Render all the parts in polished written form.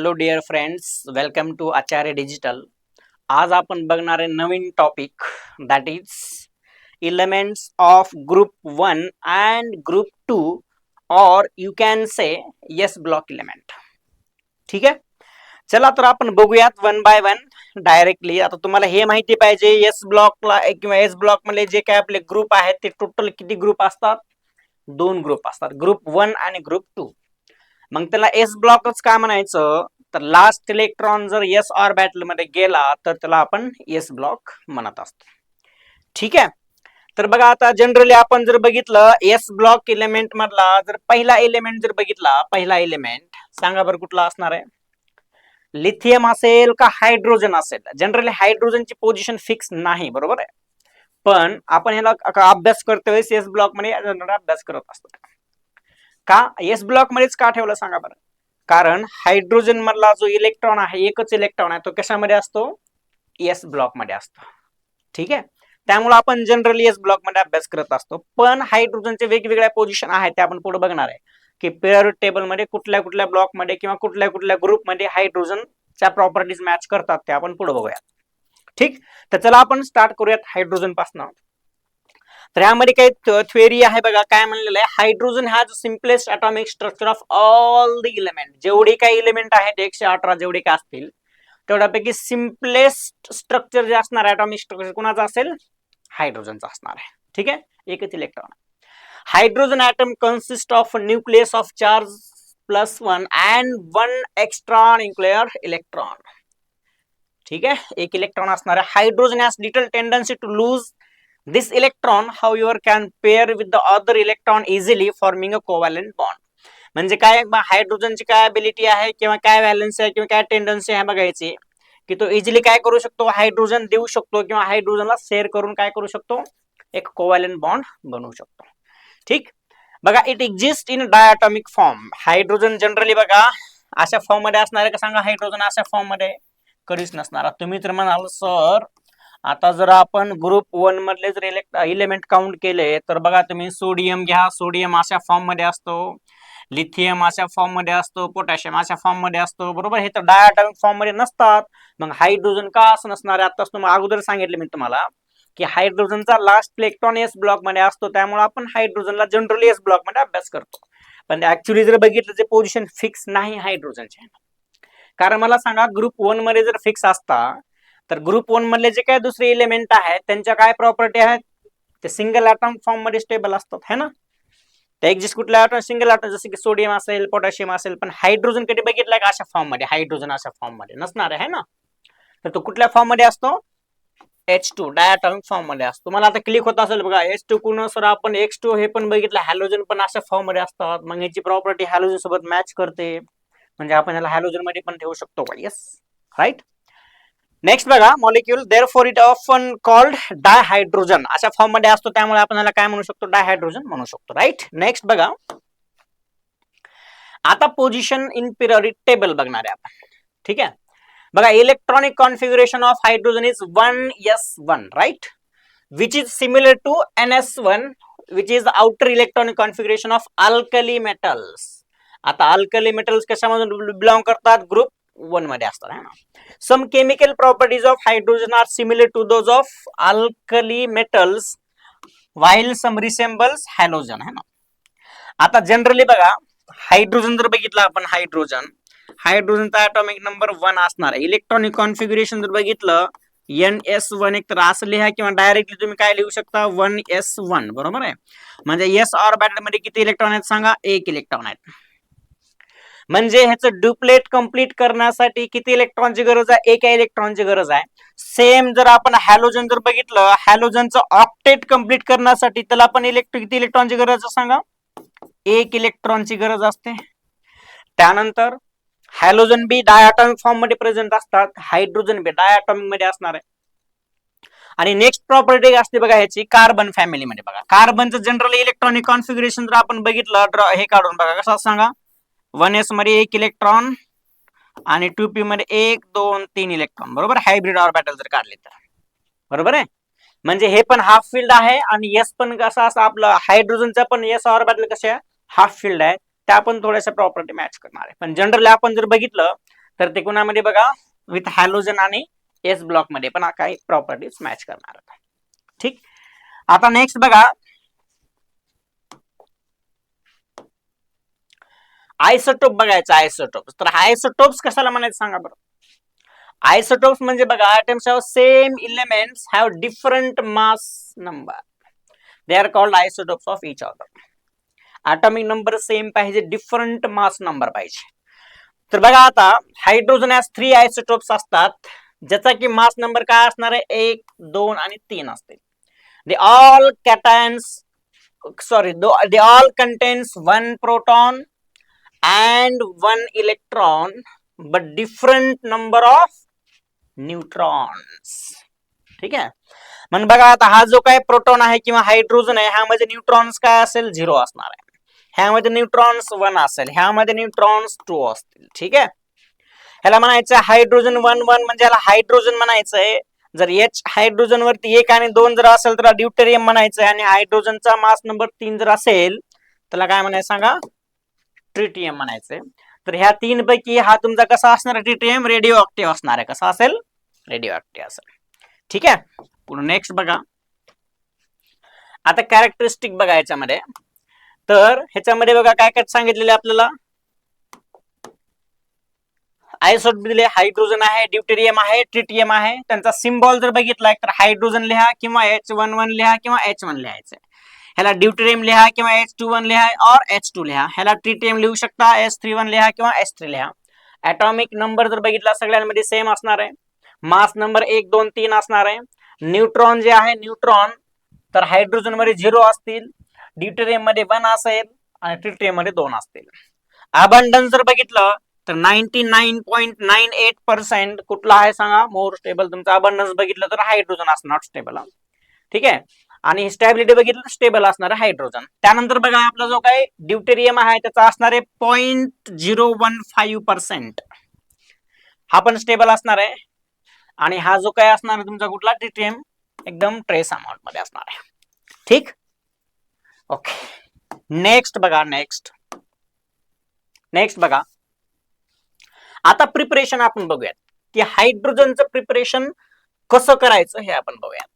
Hello dear friends, welcome to Acharya digital. आज आपण बघणार आहे नवीन topic, that is elements of group 1 and group 2 or you can say S block element. ठीक आहे, चला तर आपण बघूयात वन बाय वन डायरेक्टली. आता तुम्हाला हे माहिती पाहिजे येस ब्लॉकला किंवा एस ब्लॉक मध्ये जे काय आपले ग्रुप आहेत ते टोटल किती ग्रुप असतात. 2 ग्रुप असतात, ग्रुप 1 आणि ग्रुप 2. मग त्याला एस ब्लॉकच का म्हणायचं, तर लास्ट इलेक्ट्रॉन जर एस ऑर्बिटल मध्ये गेला तर त्याला आपण एस ब्लॉक म्हणत असतो. ठीक आहे, तर बघा आता जनरली आपण जर बघितलं एस ब्लॉक एलिमेंट मधला जर पहिला एलिमेंट जर बघितला, पहिला एलिमेंट सांगा बरं कुठला असणार आहे. लिथियम असेल का हायड्रोजन असेल. जनरली हायड्रोजनची पोझिशन फिक्स नाही, बरोबर आहे, पण आपण ह्याला अभ्यास करतोय एस ब्लॉक मध्ये अभ्यास करत असतो. का एस ब्लॉक मध्येच का ठेवलं सांगा बरं. कारण हायड्रोजन मधला जो इलेक्ट्रॉन आहे, एकच इलेक्ट्रॉन आहे, तो कशामध्ये असतो, एस ब्लॉक मध्ये असतो. ठीक आहे, त्यामुळे आपण जनरली एस ब्लॉक मध्ये अभ्यास करत असतो. पण हायड्रोजनचे वेगवेगळ्या पोझिशन आहेत ते आपण पुढे बघणार आहे की पिरियोडिक टेबल मध्ये कुठल्या कुठल्या ब्लॉक मध्ये किंवा कुठल्या कुठल्या ग्रुप मध्ये हायड्रोजनच्या प्रॉपर्टीज मॅच करतात ते आपण पुढे बघूयात. ठीक, तर चला आपण स्टार्ट करूयात हायड्रोजन पासून. तर यामध्ये काही थ्योरी आहे बघा, काय म्हणलेलं आहे, hydrogen has simplest atomic structure of all the element. जेवढे काही एलिमेंट आहेत 118 जेवढे काय असतील तेवढ्यापैकी सिम्पलेस्ट स्ट्रक्चर जे असणार ॲटॉमिक स्ट्रक्चर कुणाचं असेल, हायड्रोजनचं असणार आहे. ठीक आहे, एकच electron. Hydrogen atom consist of nucleus of charge +1 and 1 extra nuclear electron. ठीक आहे, एक इलेक्ट्रॉन असणार आहे. Hydrogen has little tendency to lose this electron however can pair with the other electron easily forming a covalent bond. म्हणजे काय, हायड्रोजनची काय ability आहे किंवा काय व्हॅलन्सी आहे किंवा काय टेंडन्सी आहे बघायची की तो इझिली काय करू शकतो, हायड्रोजन देऊ शकतो किंवा हायड्रोजनला शेअर करून काय करू शकतो, एक कोव्हॅलेंट बॉन्ड बनवू शकतो. ठीक, बघा it exist in diatomic form. Hydrogen generally बघा अशा फॉर्म मध्ये असणार आहे का सांगा. हायड्रोजन अशा फॉर्म मध्ये कधीच नसणार. तुम्ही तर म्हणाल सर आता जर आपण ग्रुप 1 मधले जर एलिमेंट काउंट केले तर बघा तुम्ही सोडियम घ्या, सोडियम अशा फॉर्म मध्ये असतो, लिथियम अशा फॉर्म मध्ये असतो, पोटॅशियम अशा फॉर्म मध्ये असतो, बरोबर. हे तर डायटॉमिक फॉर्म मध्ये नसतात. मग हायड्रोजन का असं नसणार आहे, आताच तुम्हाला अगोदर सांगितलं मी तुम्हाला की हायड्रोजनचा लास्ट इलेक्ट्रॉन एस ब्लॉक मध्ये असतो, त्यामुळे आपण हायड्रोजनला जनरली एस ब्लॉक मध्ये अभ्यास करतो. पण ऍक्च्युअली जर बघितलं ते पोझिशन फिक्स नाही हायड्रोजनचे. कारण मला सांगा ग्रुप 1 मध्ये जर फिक्स असता तर ग्रुप 1 मधले जे काय दुसरे एलिमेंट आहेत त्यांच्या काय प्रॉपर्टी आहेत, ते सिंगल ॲटॉम फॉर्म मध्ये स्टेबल असतात, है ना. ते एक्झिस्ट कुठल्या ॲटॉम, सिंगल ॲटॉम, जसे की सोडियम असेल, पोटॅशियम असेल. पण हायड्रोजन कधी बघितलाय का अशा फॉर्म मध्ये, हायड्रोजन अशा फॉर्म मध्ये नसणार आहे ना. तर तो कुठल्या फॉर्म मध्ये असतो, H2 डायटॉमिक फॉर्म मध्ये असतो. मला आता क्लिक होत असेल बघा, H2 कुण सर आपण X2 हे पण बघितलं, हॅलोजन पण अशा फॉर्म मध्ये असतात. मग याची प्रॉपर्टी हॅलोजन सोबत मॅच करते, म्हणजे आपण याला हॅलोजन मध्ये पण ठेवू शकतो. Yes, right. नेक्स्ट बघा molecule, therefore it often called dihydrogen. अशा फॉर्म मध्ये असतो त्यामुळे आपण याला काय म्हणू शकतो, डायहायड्रोजन म्हणू शकतो, राईट. नेक्स्ट बघा आता पोझिशन इन पिरियोडिक टेबल बघणार आहे आपण. ठीक आहे, बघा electronic configuration of hydrogen is 1s1, right, which is similar to ns1 which is outer electronic configuration of alkali metals. आता अल्कली मेटल्स कशामधून बिलॉंग करतात, ग्रुप 1 मध्ये असतात, है ना. Some chemical properties of hydrogen are similar to those of alkali metals while some resembles halogen, है ना. आता जनरली बघा हायड्रोजन जर बघितलं आपण, हायड्रोजनचा ॲटॉमिक नंबर 1 असणार आहे. इलेक्ट्रॉनिक कॉन्फिगरेशन जर बघितलं NS1 एक तर असं लिहा किंवा डायरेक्टली तुम्ही काय लिहू शकता, 1s1, बरोबर आहे. म्हणजे एस ऑर्बिटल मध्ये किती इलेक्ट्रॉन आहेत सांगा, 1 इलेक्ट्रॉन आहेत. म्हणजे ह्याचं ड्युप्लेट कंप्लीट करण्यासाठी किती इलेक्ट्रॉनची गरज आहे, 1 इलेक्ट्रॉनची गरज आहे. सेम जर आपण हॅलोजन जर बघितलं, हॅलोजनचं ऑक्टेट कंप्लीट करण्यासाठी त्याला पण किती इलेक्ट्रॉनची गरज आहे सांगा, 1 इलेक्ट्रॉनची गरज असते. त्यानंतर हॅलोजन बी डायटॉमिक फॉर्म मध्ये प्रेझेंट असतात, हायड्रोजन बी डायटॉमिक मध्ये असणार आहे. आणि नेक्स्ट प्रॉपर्टी असते बघा ह्याची कार्बन फॅमिली मध्ये. बघा कार्बनचं जनरली इलेक्ट्रॉनिक कॉन्फिगरेशन जर आपण बघितलं, हे काढून बघा कसं सांगा, 1s मध्ये 1 इलेक्ट्रॉन आणि 2p मध्ये 1 2 3 इलेक्ट्रॉन, बरोबर. हायब्रिड ऑर्बिटल जर काढले तर, बरोबर आहे. म्हणजे हे पण हाफ फील्ड आहे आणि एस पण कसं असं आपलं हायड्रोजनचा पण एस ऑर्बिटल कशा हाफ फील्ड आहे, त्या पण थोड्याशा प्रॉपर्टी मॅच करणार आहे. पण जनरली आपण जर बघितलं तर ते कोणामध्ये बघा विथ हॅलोजन आणि एस ब्लॉक मध्ये पण काही प्रॉपर्टीज मॅच करणार. ठीक. आता नेक्स्ट बघा आयसोटोप बघायचं. आयसोटोप्स, तर आयसोटोप्स कशाला म्हणायचं सांगा बरं. आयसोटोप्स म्हणजे बघा atoms of same elements have different mass number. They are called isotopes of each other. atomic number same पाहिजे, डिफरंट मास नंबर पाहिजे. तर बघा आता हायड्रोजन ह्यास 3 आयसोटोप्स असतात ज्याचा की मास नंबर काय असणार आहे 1, 2 आणि 3 असते. They all they all contains 1 proton and 1 electron but different number of neutrons. ठीक आहे. मग बघा आता हा जो काय प्रोटॉन आहे किंवा हायड्रोजन आहे ह्यामध्ये न्यूट्रॉन्स काय असेल 0 असणार आहे. ह्यामध्ये न्यूट्रॉन्स 1 असेल, ह्यामध्ये न्यूट्रॉन्स 2 असतील. ठीक आहे. ह्याला म्हणायचं हायड्रोजन 1 1 म्हणजे ह्याला हायड्रोजन म्हणायचंय. जर H हायड्रोजन वरती 1 आणि 2 जर असेल तर ड्यूटेरियम म्हणायचंय आणि हायड्रोजनचा मास नंबर 3 जर असेल त्याला काय म्हणायचं सांगा ट्रिटियम म्हणायचंय. तर ह्या 3 पैकी हा तुमचा कसा असणार ट्रिटियम रेडिओ ऍक्टिव्ह असणार आहे. कसा असेल रेडिओ ऍक्टिव्ह असेल. ठीक आहे. पुढे नेक्स्ट बघा आता कॅरेक्टरिस्टिक बघा याच्यामध्ये. तर ह्याच्यामध्ये बघा काय काय सांगितलेले आपल्याला आयसोटोप दिले, हायड्रोजन आहे, ड्यूटेरियम आहे, ट्रिटियम आहे. त्यांचा सिम्बॉल जर बघितला तर हायड्रोजन लिहा किंवा H11 लिहा किंवा H1 लिहायचं. ह्याला ड्यूटेरियम लिहा किंवा H21 लिहा और H2 लिहा. ह्याला ट्रिटियम लिहू शकता H31 लिहा किंवा H3 लिहा. ॲटॉमिक नंबर जर बघितला सगळ्यांमध्ये सेम असणार आहे. मास नंबर 1 2 3 असणार आहे. न्यूट्रॉन जे आहे न्यूट्रॉन तर हायड्रोजन मध्ये 0 असतील, ड्यूटेरियम मध्ये 1 असेल आणि ट्रिटियम मध्ये 2 असतील. अबंडन्स जर बघितलं तर 99.98% कुठला आहे सांगा मोर स्टेबल. तुमचा अबंडन्स बघितलं तर हायड्रोजन असणार स्टेबल. ठीक आहे. आणि स्टॅबिलिटी बघितलं स्टेबल असणार आहे हायड्रोजन. त्यानंतर बघा आपला जो काही ड्यूटेरियम आहे त्याचा असणार आहे 0.015%. हा पण स्टेबल असणार आहे. आणि हा जो काय असणार आहे तुमचा कुठला ट्रिटियम एकदम ट्रेस अमाउंट मध्ये असणार आहे. ठीक. ओके. नेक्स्ट बघा नेक्स्ट बघा आता प्रिपरेशन आपण बघूयात की हायड्रोजनचं प्रिपरेशन कसं करायचं हे आपण बघूयात.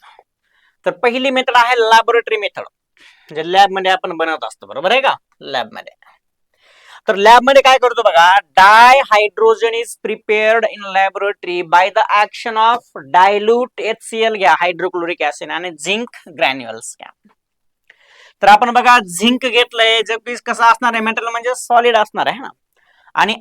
तर पहिली मेथड आहे लॅबोरेटरी मेथड, म्हणजे लॅब मध्ये आपण बनवत असतो. बरोबर आहे का. लॅब मध्ये तर लॅब मध्ये काय करतो बघा dihydrogen is prepared in laboratory by the action of dilute HCl घ्या हायड्रोक्लोरिक ऍसिड आणि झिंक ग्रॅन्युअल्स घ्या. तर आपण बघा झिंक घेतलंय जे कसं असणार आहे मेटल म्हणजे सॉलिड असणार आहे ना. आणि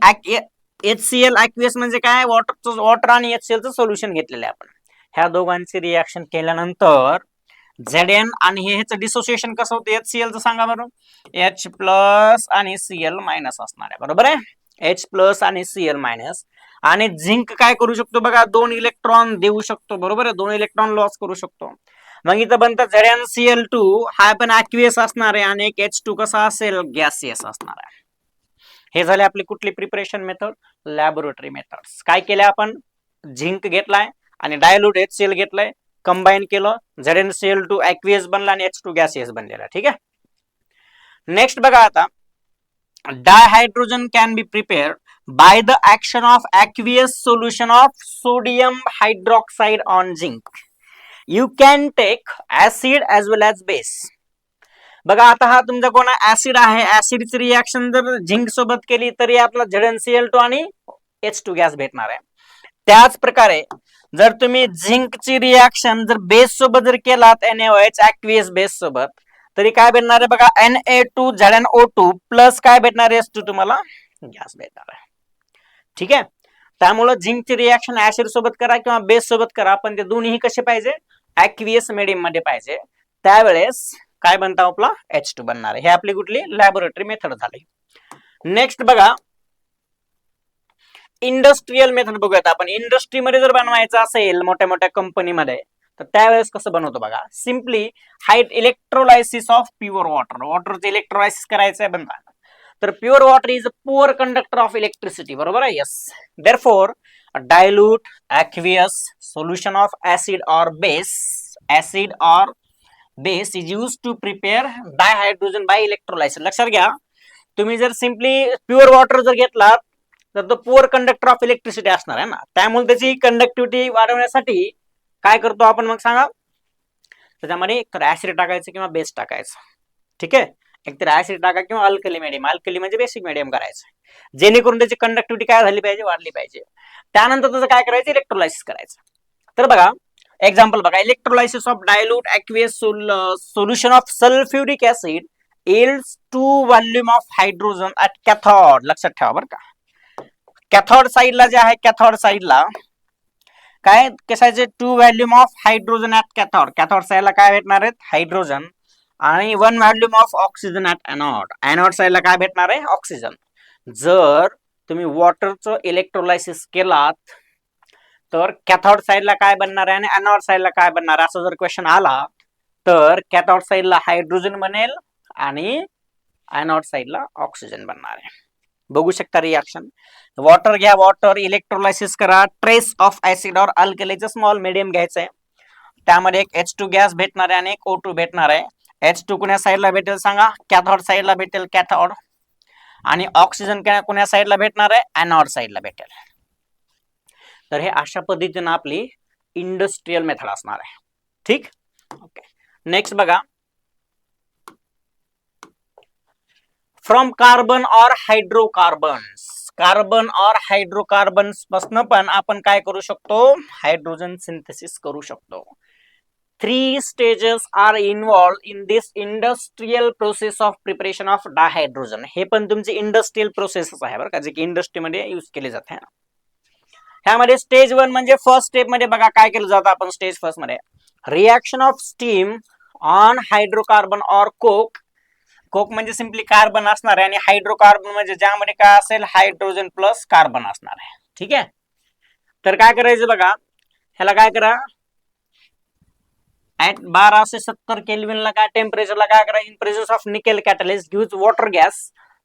HCl ऍक्वियस म्हणजे काय वॉटर आणि HCl चं सोल्युशन घेतलेलं आहे आपण. ह्या दोघांची रिएक्शन केल्यानंतर Zn आणि ह्याचं डिसोसिएशन कसं होतं HCl चं सांगा बरं. H प्लस आणि Cl मायनस असणार आहे. बरोबर आहे. H प्लस आणि Cl मायनस. आणि झिंक काय करू शकतो बघा 2 इलेक्ट्रॉन देऊ शकतो. बरोबर आहे. 2 इलेक्ट्रॉन लॉस करू शकतो. मग इथं बनतं ZnCl2 हा पण ऍक्वियस असणार आहे आणि एक H2 कसा असेल गॅसियस असणार आहे. हे झाले आपली कुठली प्रिपरेशन मेथड लॅबोरेटरी मेथड्स. काय केलं आपण झिंक घेतलाय आणि डायल्यूट HCl घेतलाय कंबाईन केलं ZnCl2 ऍक्वियस बनला आणि H2 गॅसियस बनलेला. ठीक आहे. नेक्स्ट बघा आता dihydrogen can be prepared by the action of aqueous solution of sodium hydroxide on zinc. You can take acid as well as base. बघा आता हा तुमचा कोण ऍसिड आहे. ऍसिडची रिएक्शन जर झिंक सोबत केली तरी आपला ZnCl2 आणि H2 गॅस भेटणार आहे. त्याच प्रकारे जर तुम्ही झिंकची रिएक्शन जर बेस सोबत जर केलात NaOH ऍक्वियस बेस सोबत तरी काय भेटणार आहे बघा Na2 ZnO2 प्लस काय भेटणार आहे H2 तुम्हाला गॅस भेटणार आहे. ठीक आहे. त्यामुळे झिंकची रिएक्शन ऍसिड सोबत करा किंवा बेस सोबत करा पण ते दोन्ही कसे पाहिजे ऍक्वियस मीडियम मध्ये पाहिजे. त्यावेळेस काय बनता आपला H2 बनणार आहे. हे आपली कुठली लॅबोरेटरी मेथड झाली. नेक्स्ट बघा इंडस्ट्रियल मेथड बघूयात आपण. इंडस्ट्रीमध्ये जर बनवायचं असेल मोठ्या मोठ्या कंपनीमध्ये तर त्यावेळेस कसं बनवतो बघा simply electrolysis of pure water. वॉटरचं इलेक्ट्रोलायसिस करायचं आहे बनवा. तर pure water is a poor conductor of electricity. बरोबर आहे. Yes. Therefore dilute aqueous solution of acid or base is used to prepare dihydrogen by electrolysis. लक्षात घ्या तुम्ही जर सिम्पली प्युअर वॉटर जर घेतला तर तो पुअर कंडक्टर ऑफ इलेक्ट्रिसिटी असणार आहे ना, त्यामुळे त्याची कंडक्टिव्हिटी वाढवण्यासाठी काय करतो आपण मग सांगा, त्याच्यामध्ये एक ऍसिड टाकायचं किंवा बेस टाकायचं. ठीक आहे, एकतर ऍसिड टाका किंवा अल्कली मीडियम, अल्कली म्हणजे बेसिक मीडियम करायचं, जेणेकरून त्याची कंडक्टिव्हिटी काय झाली पाहिजे, वाढली पाहिजे. त्यानंतर त्याचं काय करायचं, इलेक्ट्रोलायसिस करायचं. तर बघा एक्झाम्पल बघा, electrolysis of dilute aqueous solution of sulphuric acid yields 2 volume of hydrogen at cathode. लक्षात ठेवा बरं का, कॅथोड साइडला जे आहे, कॅथोड साइडला काय कशाचे 2 volume of hydrogen at cathode, cathode साइडला काय भेटणार आहेत, हायड्रोजन, आणि 1 volume of oxygen at anode, anode साइडला काय भेटणार आहे, ऑक्सिजन. जर तुम्ही वॉटरचं इलेक्ट्रोलायसिस केलात तर कॅथोड साइडला काय बनणार आहे आणि एनोड साइडला काय बनणार आहे, असं जर क्वेश्चन आला तर कॅथोड साइडला हायड्रोजन बनेल आणि एनोड साइडला ऑक्सिजन बनणार आहे. बघू शकता रिएक्शन. वॉटर घ्या, वॉटर इलेक्ट्रोलायसिस करा, ट्रेस ऑफ ऍसिड और अल्कलीचं स्मॉल मीडियम घ्यायचं आहे, त्यामध्ये एक H2 गॅस भेटणार आहे आणि एक O2 भेटणार आहे. H2 कोण्या साइडला भेटेल सांगा, कॅथोड साइडला भेटेल, कॅथोड, आणि ऑक्सिजन कोण्या साइडला भेटणार आहे, एनोड साइडला भेटेल. तर हे अशा पद्धतीने आपली इंडस्ट्रियल मेथड असणार आहे. ठीक, ओके. नेक्स्ट बघा, फ्रॉम कार्बन और हायड्रोकार्बन्स, कार्बन और हायड्रोकार्बन्स पासून पण आपण काय करू शकतो, हायड्रोजन सिंथेसिस करू शकतो. 3 stages are involve in this industrial process of preparation of dihydrogen. हे पण तुमची इंडस्ट्रियल प्रोसेस आहे बरं का, जे की इंडस्ट्रीमध्ये यूज केले जाते. ह्यामध्ये स्टेज 1 म्हणजे फर्स्ट स्टेप मध्ये बघा काय केलं जातं, आपण स्टेज फर्स्ट मध्ये reaction of steam on hydrocarbon और कोक. कोक म्हणजे सिंपली कार्बन असणार आहे आणि हायड्रोकार्बन म्हणजे ज्यामध्ये काय असेल, हायड्रोजन प्लस कार्बन असणार आहे. ठीक आहे, तर काय करायचं बघा, ह्याला काय करा, ऍट 1270 केल्विनला काय टेम्परेचरला काय करा, in presence of nickel catalyst gives water gas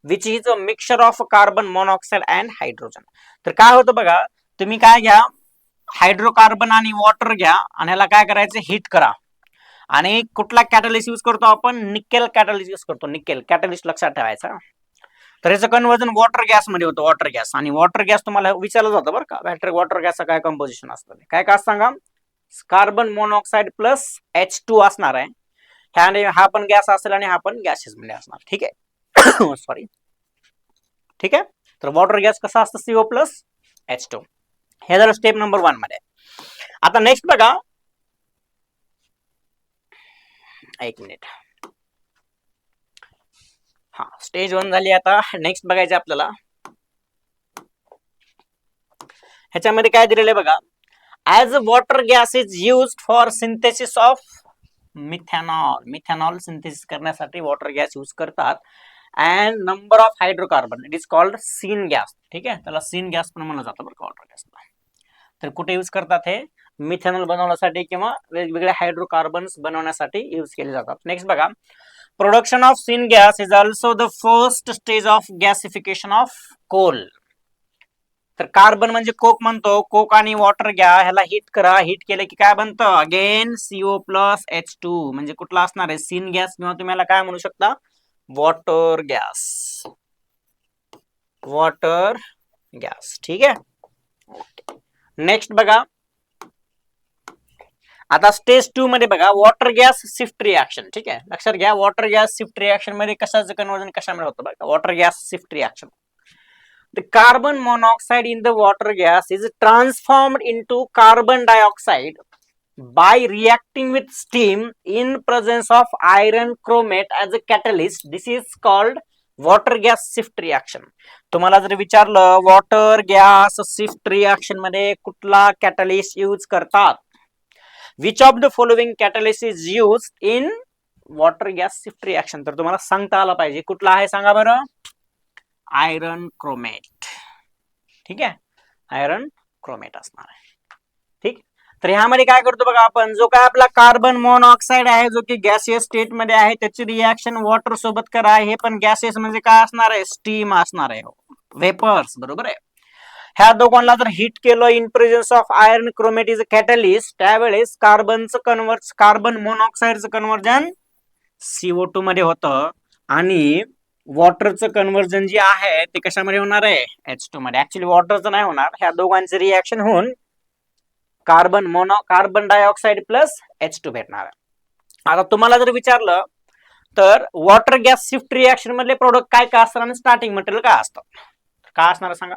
which is a mixture of carbon monoxide and hydrogen. तर काय होतं बघा, तुम्ही काय घ्या, हायड्रोकार्बन आणि वॉटर घ्या आणि ह्याला काय करायचं, हीट करा. आणि कुठला कॅटलिस्ट यूज करतो आपण, निकेल कॅटलिस्ट यूज करतो, निकेल कॅटलिस्ट लक्षात ठेवायचा. तर याचं कन्वर्जन वॉटर गॅस मध्ये होतं, वॉटर गॅस. आणि वॉटर गॅस तुम्हाला विचारलं जातं बरं का, बॅटरी वॉटर गॅसचं काय कंपोजिशन असतं, काय काय सांगा, कार्बन मोनॉक्साइड प्लस H2 असणार आहे. ह्याने हा पण गॅस असेल आणि हा पण गॅसेस मध्ये असणार. ठीक आहे, सॉरी. ठीक आहे, तर वॉटर गॅस कसा असतं, CO प्लस H2. हे झालं स्टेप नंबर 1 मध्ये. आता नेक्स्ट बघा, एक मिनिट, हा स्टेज 1 झाली. आता नेक्स्ट बघायचं आपल्याला, ह्याच्यामध्ये काय दिलेलं आहे बघा, as water gas is used for synthesis of methanol. Methanol synthesis करण्यासाठी वॉटर गॅस यूज करतात. And number of hydrocarbon it is called syngas. ठीक आहे, त्याला सीन गॅस पण म्हणलं जातं बरं का वॉटर गॅसला. तर कुठे यूज करतात हे, मिथेनॉल बनवण्यासाठी किंवा वेगवेगळे हायड्रोकार्बन्स बनवण्यासाठी यूज केले जातात. नेक्स्ट बघा, production of syn gas is also the first stage of gasification of coal. तर कार्बन म्हणजे कोक म्हणतो, कोक आणि वॉटर घ्या, ह्याला हीट करा, हीट केले की काय बनतं, अगेन CO प्लस H2 म्हणजे कुठला असणार आहे, सीन गॅस, किंवा तुम्ही याला काय म्हणू शकता, वॉटर गॅस, वॉटर गॅस. ठीक आहे, नेक्स्ट बघा, आता स्टेज 2 मध्ये बघा, वॉटर गॅस शिफ्ट रिएक्शन. ठीक आहे, लक्षात घ्या, वॉटर गॅस शिफ्ट रिएक्शन मध्ये कशाचं कन्वर्जन कशामध्ये होतं बघा, water gas shift reaction. The carbon monoxide in the water gas is transformed into carbon dioxide by reacting with steam in presence of iron chromate as a catalyst. This is called water gas shift reaction. तुम्हाला जर विचारलं water gas shift reaction मध्ये कुठला catalyst use करतात, which of the following catalyst is used in water gas shift reaction, तर तुम्हाला सांगता आला पाहिजे कुठला आहे, सांगा बरं, आयरन क्रोमेट. ठीक आहे, आयरन क्रोमेट असणार आहे. ठीक, तर ह्यामध्ये काय करतो बघा आपण, जो काय आपला कार्बन मोनॉक्साइड आहे जो की गॅसियस स्टेट मध्ये आहे, त्याची रिएक्शन वॉटर सोबत करा. हे पण गॅसियस म्हणजे काय असणार आहे, स्टीम असणार आहे, वेपर्स, बरोबर आहे. ह्या दोघांना जर हिट केलं in presence of iron chromate is a catalyst, त्यावेळेस कार्बन मोनॉक्साइडचं कन्वर्जन CO2 मध्ये होतं आणि वॉटरचं कन्व्हर्जन जे आहे ते कशामध्ये होणार आहे, H2 मध्ये. ऍक्च्युली वॉटरचं नाही होणार, ह्या दोघांचे रिएक्शन होऊन कार्बन डायऑक्साइड प्लस H2 भेटणार आहे. आता तुम्हाला जर विचारलं तर वॉटर गॅस शिफ्ट रिएक्शन मधले प्रोडक्ट काय काय असतात आणि स्टार्टिंग मटेरियल काय असतं, काय असणार सांगा.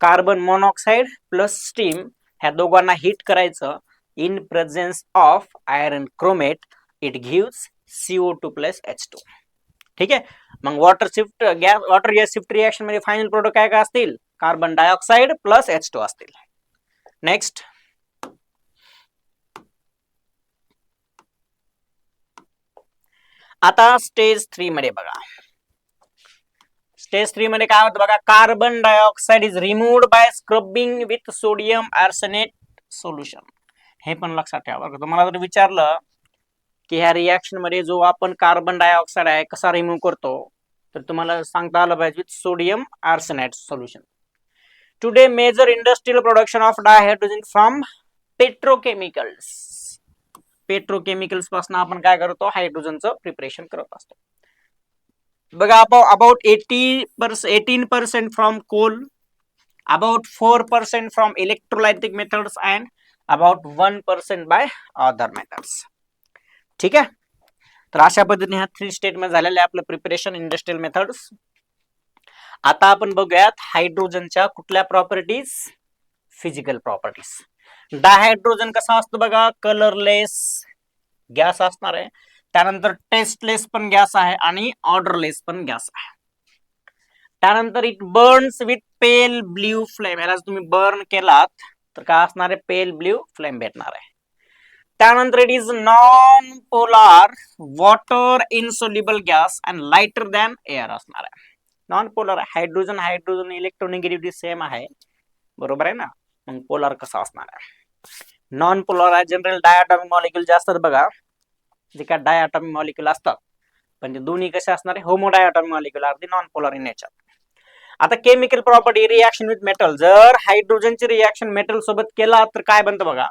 कार्बन मोनॉक्साइड प्लस स्टीम ह्या दोघांना हिट करायचं in presence of iron chromate, it gives CO2 plus H2. ठीक आहे. मग वॉटर गॅस शिफ्ट रिएक्शन मध्ये फायनल प्रोडक्ट काय काय असतील, कार्बन डायऑक्साइड प्लस H2 असतील. नेक्स्ट, आता स्टेज 3 मध्ये बघा. स्टेज 3 मध्ये काय होतं बघा, carbon dioxide is removed by scrubbing with sodium arsenate solution. हे पण लक्षात ठेवा. तुम्हाला जर विचारलं की ह्या रिएक्शन मध्ये जो आपण कार्बन डायऑक्साइड आहे कसा रिमूव्ह करतो, तर तुम्हाला सांगता आलं पाहिजे with sodium arsenate solution. Today major industrial production of dihydrogen from petrochemicals. Petrochemicals पासून आपण काय करतो, हायड्रोजनचं प्रिपरेशन करत असतो. बघा, about 18% from coal, about 4% from electrolytic methods and about 1% by other methods. ठीक आहे. तर अशा पद्धतीने ह्या 3 स्टेटमेंट झालेले आपलं प्रिपरेशन इंडस्ट्रियल मेथड्स. आता आपण बघूयात हायड्रोजनच्या कुठल्या प्रॉपर्टीज, फिजिकल प्रॉपर्टीज. डायहायड्रोजन कसा असतो बघा, कलरलेस गॅस असणार आहे. त्यानंतर टेस्टलेस पण गॅस आहे आणि ऑर्डरलेस पण गॅस आहे. त्यानंतर it burns with pale blue flame. याला तुम्ही बर्न केलात तर काय असणार आहे, पेल ब्ल्यू फ्लेम भेटणार आहे. त्यानंतर it is non polar water insoluble gas and lighter than air असणार आहे. Non polar hydrogen electronegativity same आहे, बरोबर आहे ना. मग पोलार कसा असणार आहे, नॉन पोलर आहे. जनरल डायटॉमिक मॉलिक्यूल जे असतात बघा, जे काय डायटॉमिक मॉलिक्यूल असतात, पण ते दोन्ही कसे असणार आहे, homodiatomic molecule are the non polar in nature. आता chemical property, reaction with metal. जर हायड्रोजनची रिएक्शन मेटल सोबत केला तर काय बनतं बघा,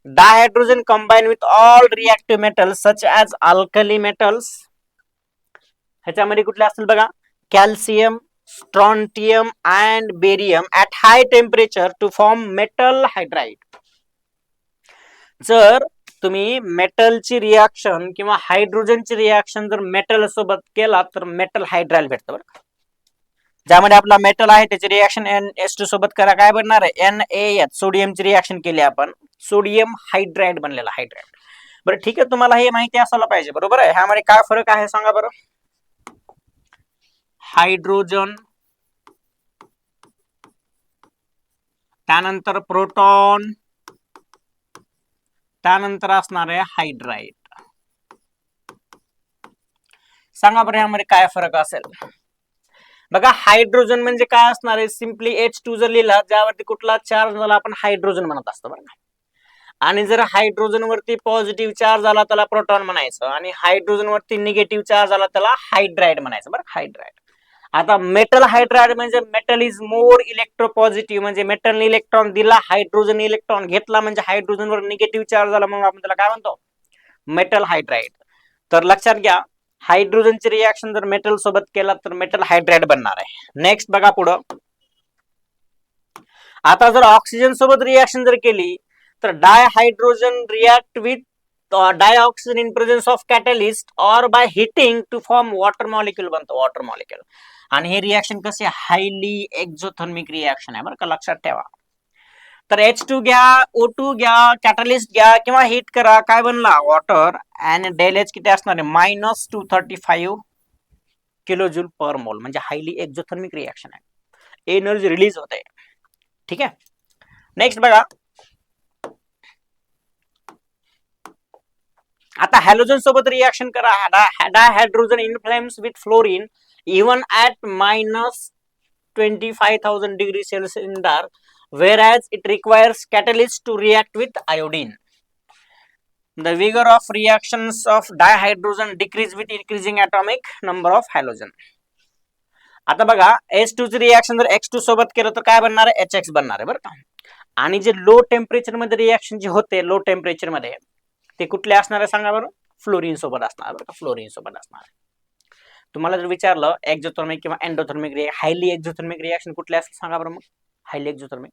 dihydrogen combine with all reactive metals such as alkali metals. ह्याच्यामध्ये कुठले असतील बघा, calcium, strontium and barium at high temperature to form metal hydride. जर तुम्ही मेटलची रिएक्शन किंवा हायड्रोजनची रिएक्शन जर मेटल सोबत केला तर मेटल हायड्राइड भेटतं बरं. ज्यामध्ये आपला मेटल आहे त्याची रिएक्शन NH2 सोबत करा, काय बनणार आहे, NaH. सोडियमची रिएक्शन केली आपण, सोडियम हायड्राइड बनलेला हायड्राइड. बरं ठीक आहे, तुम्हाला हे माहिती असायला पाहिजे, बरोबर आहे. ह्यामध्ये काय फरक आहे सांगा बरं. हायड्रोजन, त्यानंतर प्रोटॉन, त्यानंतर असणार आहे हायड्राइड. सांगा बरं ह्यामध्ये काय फरक असेल. बघा, हायड्रोजन म्हणजे काय असणार आहे, सिम्पली H2 जर लिहिला ज्यावरती कुठला चार्ज झाला आपण हायड्रोजन म्हणत असतो बरं. आणि जर हायड्रोजन वरती पॉझिटिव्ह चार्ज झाला त्याला प्रोटॉन म्हणायचं, आणि हायड्रोजन वरती निगेटिव्ह चार्ज झाला त्याला हायड्राइड म्हणायचं बरं, हायड्राइड. आता मेटल हायड्राइड म्हणजे मेटल इज मोर इलेक्ट्रोपॉझिटिव्ह, म्हणजे मेटलने इलेक्ट्रॉन दिला, हायड्रोजन इलेक्ट्रॉन घेतला, म्हणजे हायड्रोजन वर निगेटिव्ह चार्ज झाला, म्हणून आपण त्याला काय म्हणतो, मेटल हायड्राइड. तर लक्षात घ्या, हायड्रोजनची रिएक्शन जर मेटल सोबत केला तर मेटल हायड्राइड बनणार आहे. नेक्स्ट बघा पुढं. आता जर ऑक्सिजन सोबत रिएक्शन जर केली तर dihydrogen react with dioxygen in presence of catalyst or by heating to form water molecule बनतो, वॉटर मॉलिक्यूल. आणि हे रिएक्शन कसे, हायली एक्झोथर्मिक रिएक्शन आहे बरं का, लक्षात ठेवा. तर H2 घ्या, O2 घ्या, कॅटलिस्ट घ्या किंवा हिट करा, काय बनला, वॉटर. आणि डेल H किती असणार आहे, -235 किलोजूल पर मोल, म्हणजे हायली एक्झोथर्मिक रिएक्शन आहे, एनर्जी रिलीज होते. ठीक आहे. नेक्स्ट बघा, आता हॅलोजन सोबत रिएक्शन करा. Dihydrogen inflames with fluorine even at -25,000 degree Celsius in dark, whereas it requires catalyst to react with iodine. The vigor of reactions of dihydrogen decrease with increasing atomic number of halogen. आता बघा, H2 ची reaction जर X2 सोबत केलं तर काय बनणार आहे, HX बनणार आहे बरं का. आणि जे लो टेम्परेचर मध्ये रिएक्शन जे होते, लो टेम्परेचर मध्ये ते कुठले असणार आहे सांगा बरं, फ्लोरीन सोबत असणार बरं का, फ्लोरीन सोबत असणार. तुम्हाला जर विचारलं एक्झोथर्मिक किंवा एंडोथर्मिक हायली एक्झोथर्मिक रिएक्शन कुठले असते सांगा बरं. मग हायली एक्झोथर्मिक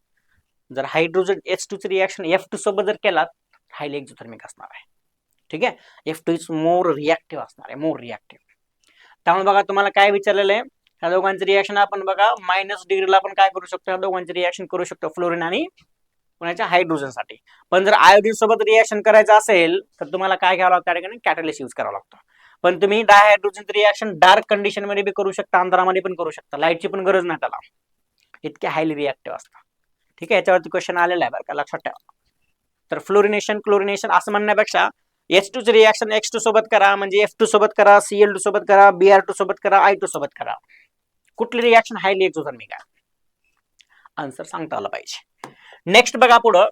जर हायड्रोजन H2 चे रिएक्शन F2 सोबत जर केलात हायली एक्झोथर्मिक असणार आहे. ठीक आहे, F2 इज मोर रिएक्टिव्ह असणार आहे, मोर रिएक्टिव्ह. त्यामुळे बघा तुम्हाला काय विचारलेलं आहे, ह्या दोघांचे रिएक्शन आपण बघा मायनस डिग्रीला आपण काय करू शकतो, ह्या दोघांचे रिएक्शन करू शकतो फ्लोरीन आणि कोणाच्या हायड्रोजन साठी. पण जर आयोडीन सोबत रिएक्शन करायचं असेल तर तुम्हाला काय घ्यावं लागतं, त्या ठिकाणी कॅटलिस्ट यूज करावं लागतं. पण तुम्ही डायहायड्रोजन रिएक्शन डार्क कंडिशन मध्ये बी करू शकता, अंधारामध्ये पण करू शकता, लाईटची पण गरज नाही त्याला, इतके हायली रिएक्टिव्ह असतात. ठीक आहे, याच्यावरती क्वेश्चन आलेला आहे बरं का, लक्षात ठेवा. तर फ्लोरिनेशन क्लोरिनेशन असं म्हणण्यापेक्षा H2 चे रिएक्शन X2 सोबत करा, म्हणजे F2 सोबत करा, Cl2 सोबत करा, Br2 सोबत करा, I2 सोबत करा. कुठली रिएक्शन हायली एक्झोथर्मिक आहे, आन्सर सांगता आला पाहिजे. नेक्स्ट बघा पुढं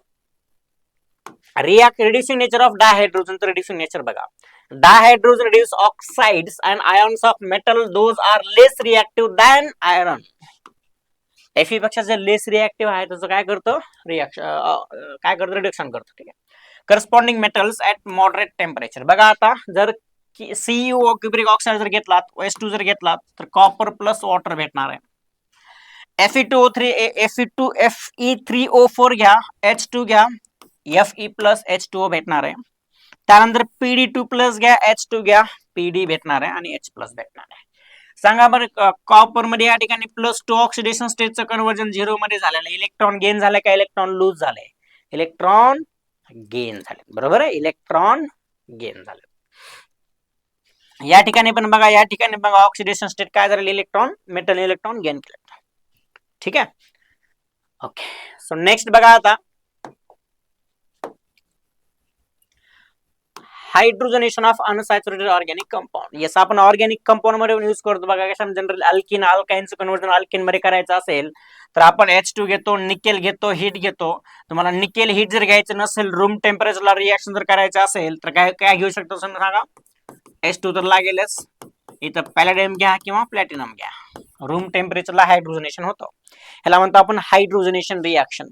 reducing nature of dihydrogen. तर reducing nature बघा, dihydrogen reduce oxides and ions of metal, those are less reactive than iron. Fe पेक्षा जे लेस रिएक्टिव्ह आहे त्याचं काय करतं, रिडक्शन करतो. ठीक आहे, corresponding metals at moderate temperature. बघा आता जर CuO क्युप्रिक ऑक्साइड जर घेतलात, H2 जर घेतलात तर कॉपर प्लस वॉटर भेटणार आहे. Fe2O3 Fe2Fe3O4 घ्या, H2 घ्या, Fe प्लस H2O भेटणार आहे. त्यानंतर PD2 प्लस घ्या, H2 घ्या, PD भेटणार आहे आणि H प्लस भेटणार आहे. सांगा बरं, कॉपर मध्ये या ठिकाणी +2 ऑक्सिडेशन स्टेटचं कन्वर्जन 0 मध्ये झालेलं आहे. इलेक्ट्रॉन गेन झाले का इलेक्ट्रॉन लूज झाले? इलेक्ट्रॉन गेन झाले, बरोबर आहे, इलेक्ट्रॉन गेन झाले. या ठिकाणी पण बघा, या ठिकाणी बघा ऑक्सिडेशन स्टेट काय झालेलं, इलेक्ट्रॉन मेटल इलेक्ट्रॉन गेन केलं. ठीक आहे, ओके. सो नेक्स्ट बघा आता hydrogenation of unsaturated organic compound. Yes, आपण ऑर्गॅनिक कंपाऊंड मध्ये यूज करतो बघा. कशा जनरल अल्किन अल्काइनचं कन्वर्जन अल्किन मध्ये करायचं असेल तर आपण H2 घेतो, निकेल घेतो, हीट घेतो. तुम्हाला निकेल हीट जर घ्यायचं नसेल, रूम टेम्परेचरला रिएक्शन जर करायचं असेल तर काय काय घेऊ शकतो सांगा. H2 तर लागेलच, इथं पॅलेडियम घ्या किंवा प्लॅटिनम घ्या. रूम टेम्परेचरला हायड्रोजनेशन होतं, ह्याला म्हणतो आपण हायड्रोजनेशन रिएक्शन.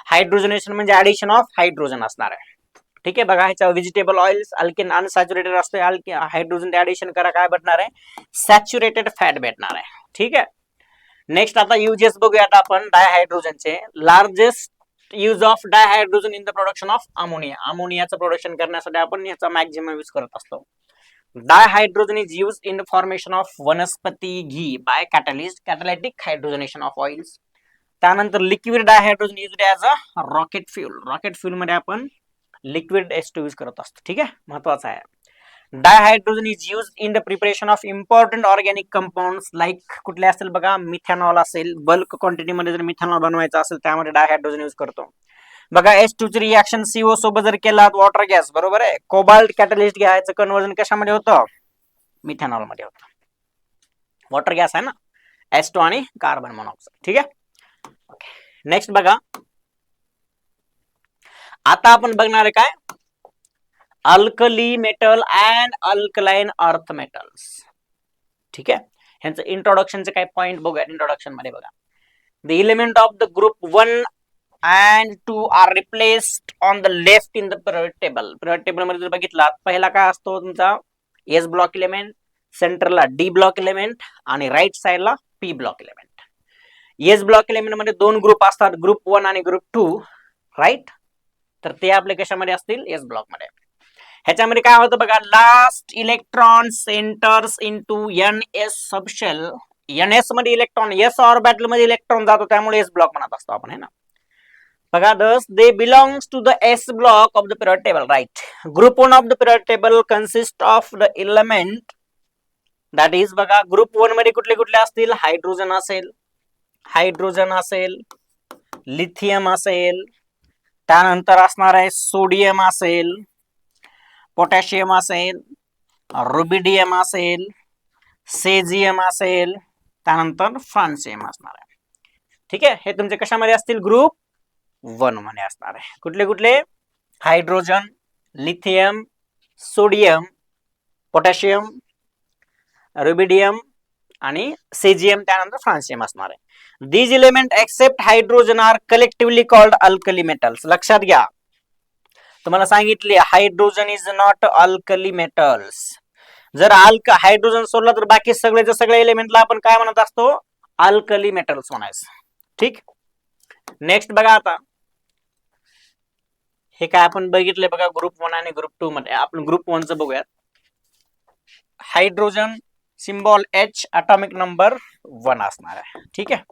हायड्रोजनेशन म्हणजे ऍडिशन ऑफ हायड्रोजन असणार आहे. ठीक आहे, बघा ह्याच्या व्हेजिटेबल ऑइल्स अल्किन अनसॅच्युरेटेड असते, हायड्रोजन ऍडिशन करा, काय भेटणार आहे, सॅच्युरेटेड फॅट भेटणार आहे. ठीक आहे, नेक्स्ट आता युजेस बघूयात आपण डायहायड्रोजनचे. Largest use of dihydrogen in the production of ammonia. अमोनियाचं प्रोडक्शन करण्यासाठी आपण याचा मॅक्झिमम यूज करत असतो. Dihydrogen is use in the formation of vanaspati ghee by catalytic hydrogenation of oils. त्यानंतर liquid dihydrogen used as a rocket fuel. Rocket fuel मध्ये आपण liquid H2 use करत असतो. ठीक आहे, महत्वाचं आहे. Dihydrogen is use in the preparation of important organic compounds like कुठले असेल बघा, मिथेनॉल असेल, बल्क क्वांटिटी मध्ये जर मिथेनॉल बनवायचं असेल त्यामध्ये डायहायड्रोजन यूज करतो. बघा H2 ची रिएक्शन CO सोबत जर केला वॉटर गॅस, बरोबर आहे, कोबाल्ट कॅटलिस्ट घ्यायचं कन्वर्जन कशामध्ये होतं, मिथेनॉल मध्ये होतं. वॉटर गॅस आहे ना, H2 आणि कार्बन मोनॉक्साइड. ठीक आहे, ओके. नेक्स्ट बघा, आता आपण बघणार आहे काय, alkali metal and alkaline earth metals. ठीक आहे, ह्यांचं इंट्रोडक्शनचे काय पॉइंट बघूया. इंट्रोडक्शन मध्ये बघा, the element of the group 1 and 2 are replaced on the left in the period table. Period table मध्ये जर बघितला, पहिला काय असतो तुमचा S ब्लॉक इलेमेंट, सेंटरला D ब्लॉक इलेमेंट आणि राईट साइडला P block element. S block element मध्ये 2 ग्रुप असतात, ग्रुप 1 आणि ग्रुप 2, राईट. तर ते आपल्या कशामध्ये असतील, S ब्लॉक मध्ये. ह्याच्यामध्ये काय होतं बघा, last electron centres into NS subshell. NS मध्ये इलेक्ट्रॉन, S ऑर्बिटल मध्ये इलेक्ट्रॉन जातो, त्यामुळे S ब्लॉक म्हणत असतो आपण, है ना. बघा, thus they belongs to the S block of the periodic table, right. Group 1 of the periodic table consists of the element that is, बघा ग्रुप 1 मध्ये कुठले कुठले असतील, हायड्रोजन असेल, लिथियम असेल, त्यानंतर असणार आहे सोडियम असेल, पोटॅशियम असेल, रुबिडियम असेल, सेजियम असेल, त्यानंतर फ्रान्सियम असणार आहे. ठीक आहे, हे तुमचे कशामध्ये असतील, ग्रुप 1 मध्ये असणार आहे. कुठले कुठले, hydrogen, lithium, sodium, potassium, rubidium आणि सेजियम, त्यानंतर फ्रान्सियम असणार आहे. These elements except hydrogen are collectively called alkali metals. लक्षात घ्या, तुम्हाला सांगितले hydrogen is not alkali metals. जर हायड्रोजन सोडला तर बाकी सगळेच्या सगळ्या एलिमेंटला आपण काय म्हणत असतो, अल्कली मेटल्स म्हणायचं. ठीक. नेक्स्ट बघा आता, हे काय आपण बघितले बघा ग्रुप 1 आणि ग्रुप 2 मध्ये. आपण ग्रुप 1 चं बघूयात. Hydrogen symbol H, atomic number 1 असणार आहे. ठीक आहे.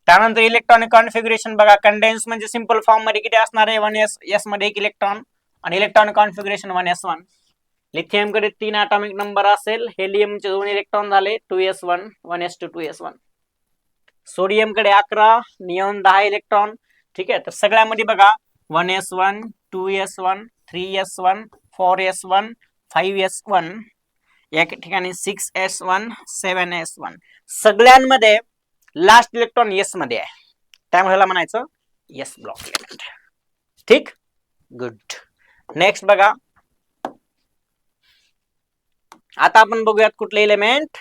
त्यानंतर इलेक्ट्रॉनिक कॉन्फिगरेशन बघा, कंडेन्स म्हणजे सिंपल फॉर्म मध्ये किती असणार आहे, 1s, s मध्ये 1 इलेक्ट्रॉन आणि इलेक्ट्रॉनिक कॉन्फिगरेशन 1s1. लिथियम कडे 3 atomic नंबर असेल, हेलियमचे 2 इलेक्ट्रॉन झाले 2s1, 1s2, 2s1. सोडियम कडे 11, निऑन 10 इलेक्ट्रॉन. ठीक आहे. तर सगळ्यामध्ये बघा 1s1, 2s1, 3s1, 4s1, 5s1, या ठिकाणी 6s1, 7s1. सगळ्यांमध्ये लास्ट इलेक्ट्रॉन एस मध्ये आहे, त्यामुळे ह्याला म्हणायचं एस ब्लॉक एलिमेंट. ठीक. गुड. नेक्स्ट बघा, आता आपण बघूयात कुठले एलिमेंट,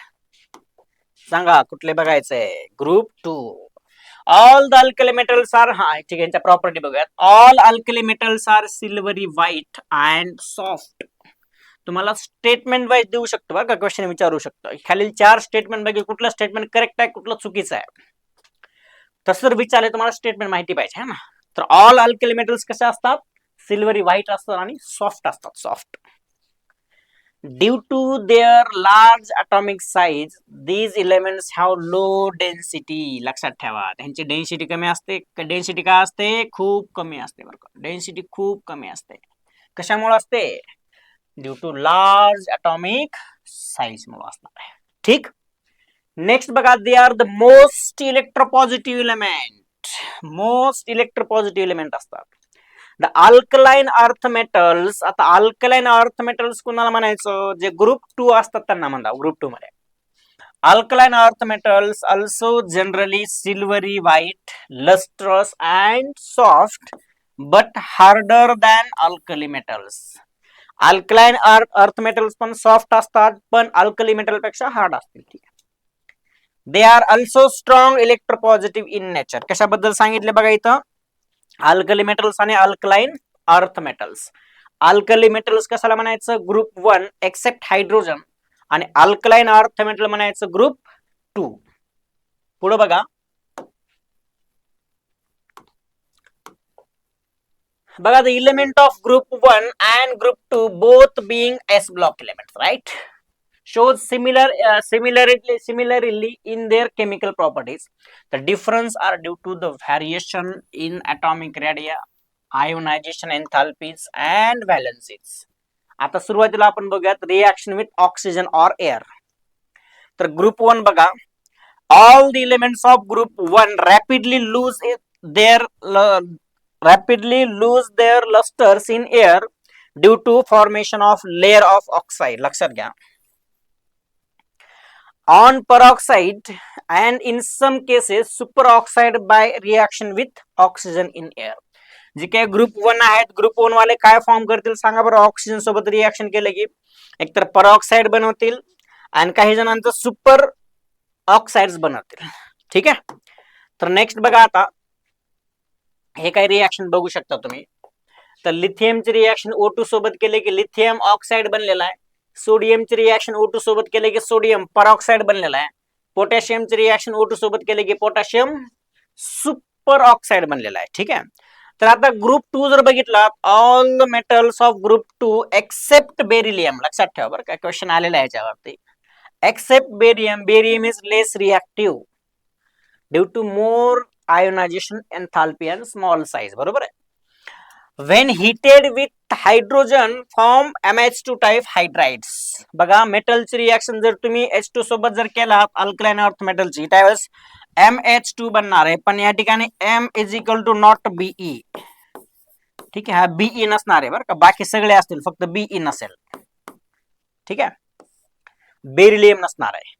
सांगा कुठले बघायचंय. Group 2. All the alkali metals are, हा ठीक आहे, यांच्या प्रॉपर्टी बघूयात. All alkali metals are silvery white and soft. तुम्हाला स्टेटमेंट वाईज देऊ शकतो बघा, क्वेश्चन विचारू शकतो. खालील 4 स्टेटमेंट पैकी कुठलं स्टेटमेंट करेक्ट आहे, कुठलं चुकीचं आहे. तसं जर विचारले तुम्हाला स्टेटमेंट माहिती पाहिजे है ना. तर ऑल अल्कली मेटल्स कसे असतात, सिल्वरी व्हाईट असतात आणि सॉफ्ट असतात. Soft. Due to their large atomic size these elements have low density. लक्षात ठेवा, त्यांची डेन्सिटी कमी असते. डेन्सिटी काय असते, खूप कमी असते बरं का. डेन्सिटी खूप कमी असते. कशामुळे असते, due to large atomic size मुळे असणार आहे. ठीक. नेक्स्ट बघा, they are the most electropositive element. Most electropositive element असतात. The alkaline earth metals. आता अल्कलाइन अर्थ मेटल्स कुणाला म्हणायचं, जे ग्रुप 2 असतात त्यांना म्हणतात. ग्रुप 2 मध्ये alkaline earth metals also generally silvery white, lustrous and soft but harder than alkali metals. Alkaline earth metals पण सॉफ्ट असतात, पण अल्कली मेटल पेक्षा हार्ड असतील. ठीक आहे. They are also strong electropositive in nature. कशाबद्दल सांगितले बघा इथं, अल्कली मेटल्स आणि alkaline earth metals. Alkali metals कशाला म्हणायचं, ग्रुप 1 एक्सेप्ट हायड्रोजन, आणि अल्कलाइन अर्थ मेटल म्हणायचं ग्रुप 2. पुढे बघा, the element of group 1 and group 2 both being S block elements, right, shows similarly in their chemical properties. The difference are due to the variation in atomic radii, ionization enthalpies and valencies. आता सुरुवातीला आपण बघूयात reaction with oxygen और air. तर group 1 बघा, all the elements of group 1 rapidly lose their lusters in air due to formation of layer of oxide. लक्षात घ्या, on peroxide and in some cases superoxide by reaction with oxygen in air. जे काही group 1 आहेत, group 1 वाले काय form करतील सांगा बरं, ऑक्सिजन सोबत रिएक्शन केले की एकतर पेरॉक्साइड बनवतील आणि काही जणांचं सुपर ऑक्साइड्स बनवतील. ठीक आहे. तर नेक्स्ट बघा, आता हे काही रिएक्शन बघू शकता तुम्ही. तर लिथियमची रिएक्शन O2 सोबत केले की लिथियम ऑक्साइड बनलेला आहे. सोडियमची रिएक्शन O2 सोबत केले की सोडियम परऑक्साइड बनलेला आहे. पोटॅशियमची रिएक्शन O2 सोबत केले की पोटॅशियम सुपर ऑक्साइड बनलेला आहे. ठीक आहे. तर आता ग्रुप 2 जर बघितला, all the metals of group 2 except beryllium. लक्षात ठेवा बरं का, क्वेश्चन आलेला आहे याच्यावरती. Except barium. Barium is less reactive due to more ionisation enthalpy and small size. बरोबर आहे. When heated with hydrogen form MH2 type hydrides. बघा, मेटलची रिएक्शन जर तुम्ही H2 सोबत जर केला अल्कलाइन अर्थ मेटलची, त्यावेळेस MH2 बनणार आहे, पण या ठिकाणी M is equal to not Be. ठीक आहे, हा Be नसणार आहे बरं का, बाकी सगळे असतील, फक्त Be नसेल. ठीक आहे, बेरिलियम नसणार आहे.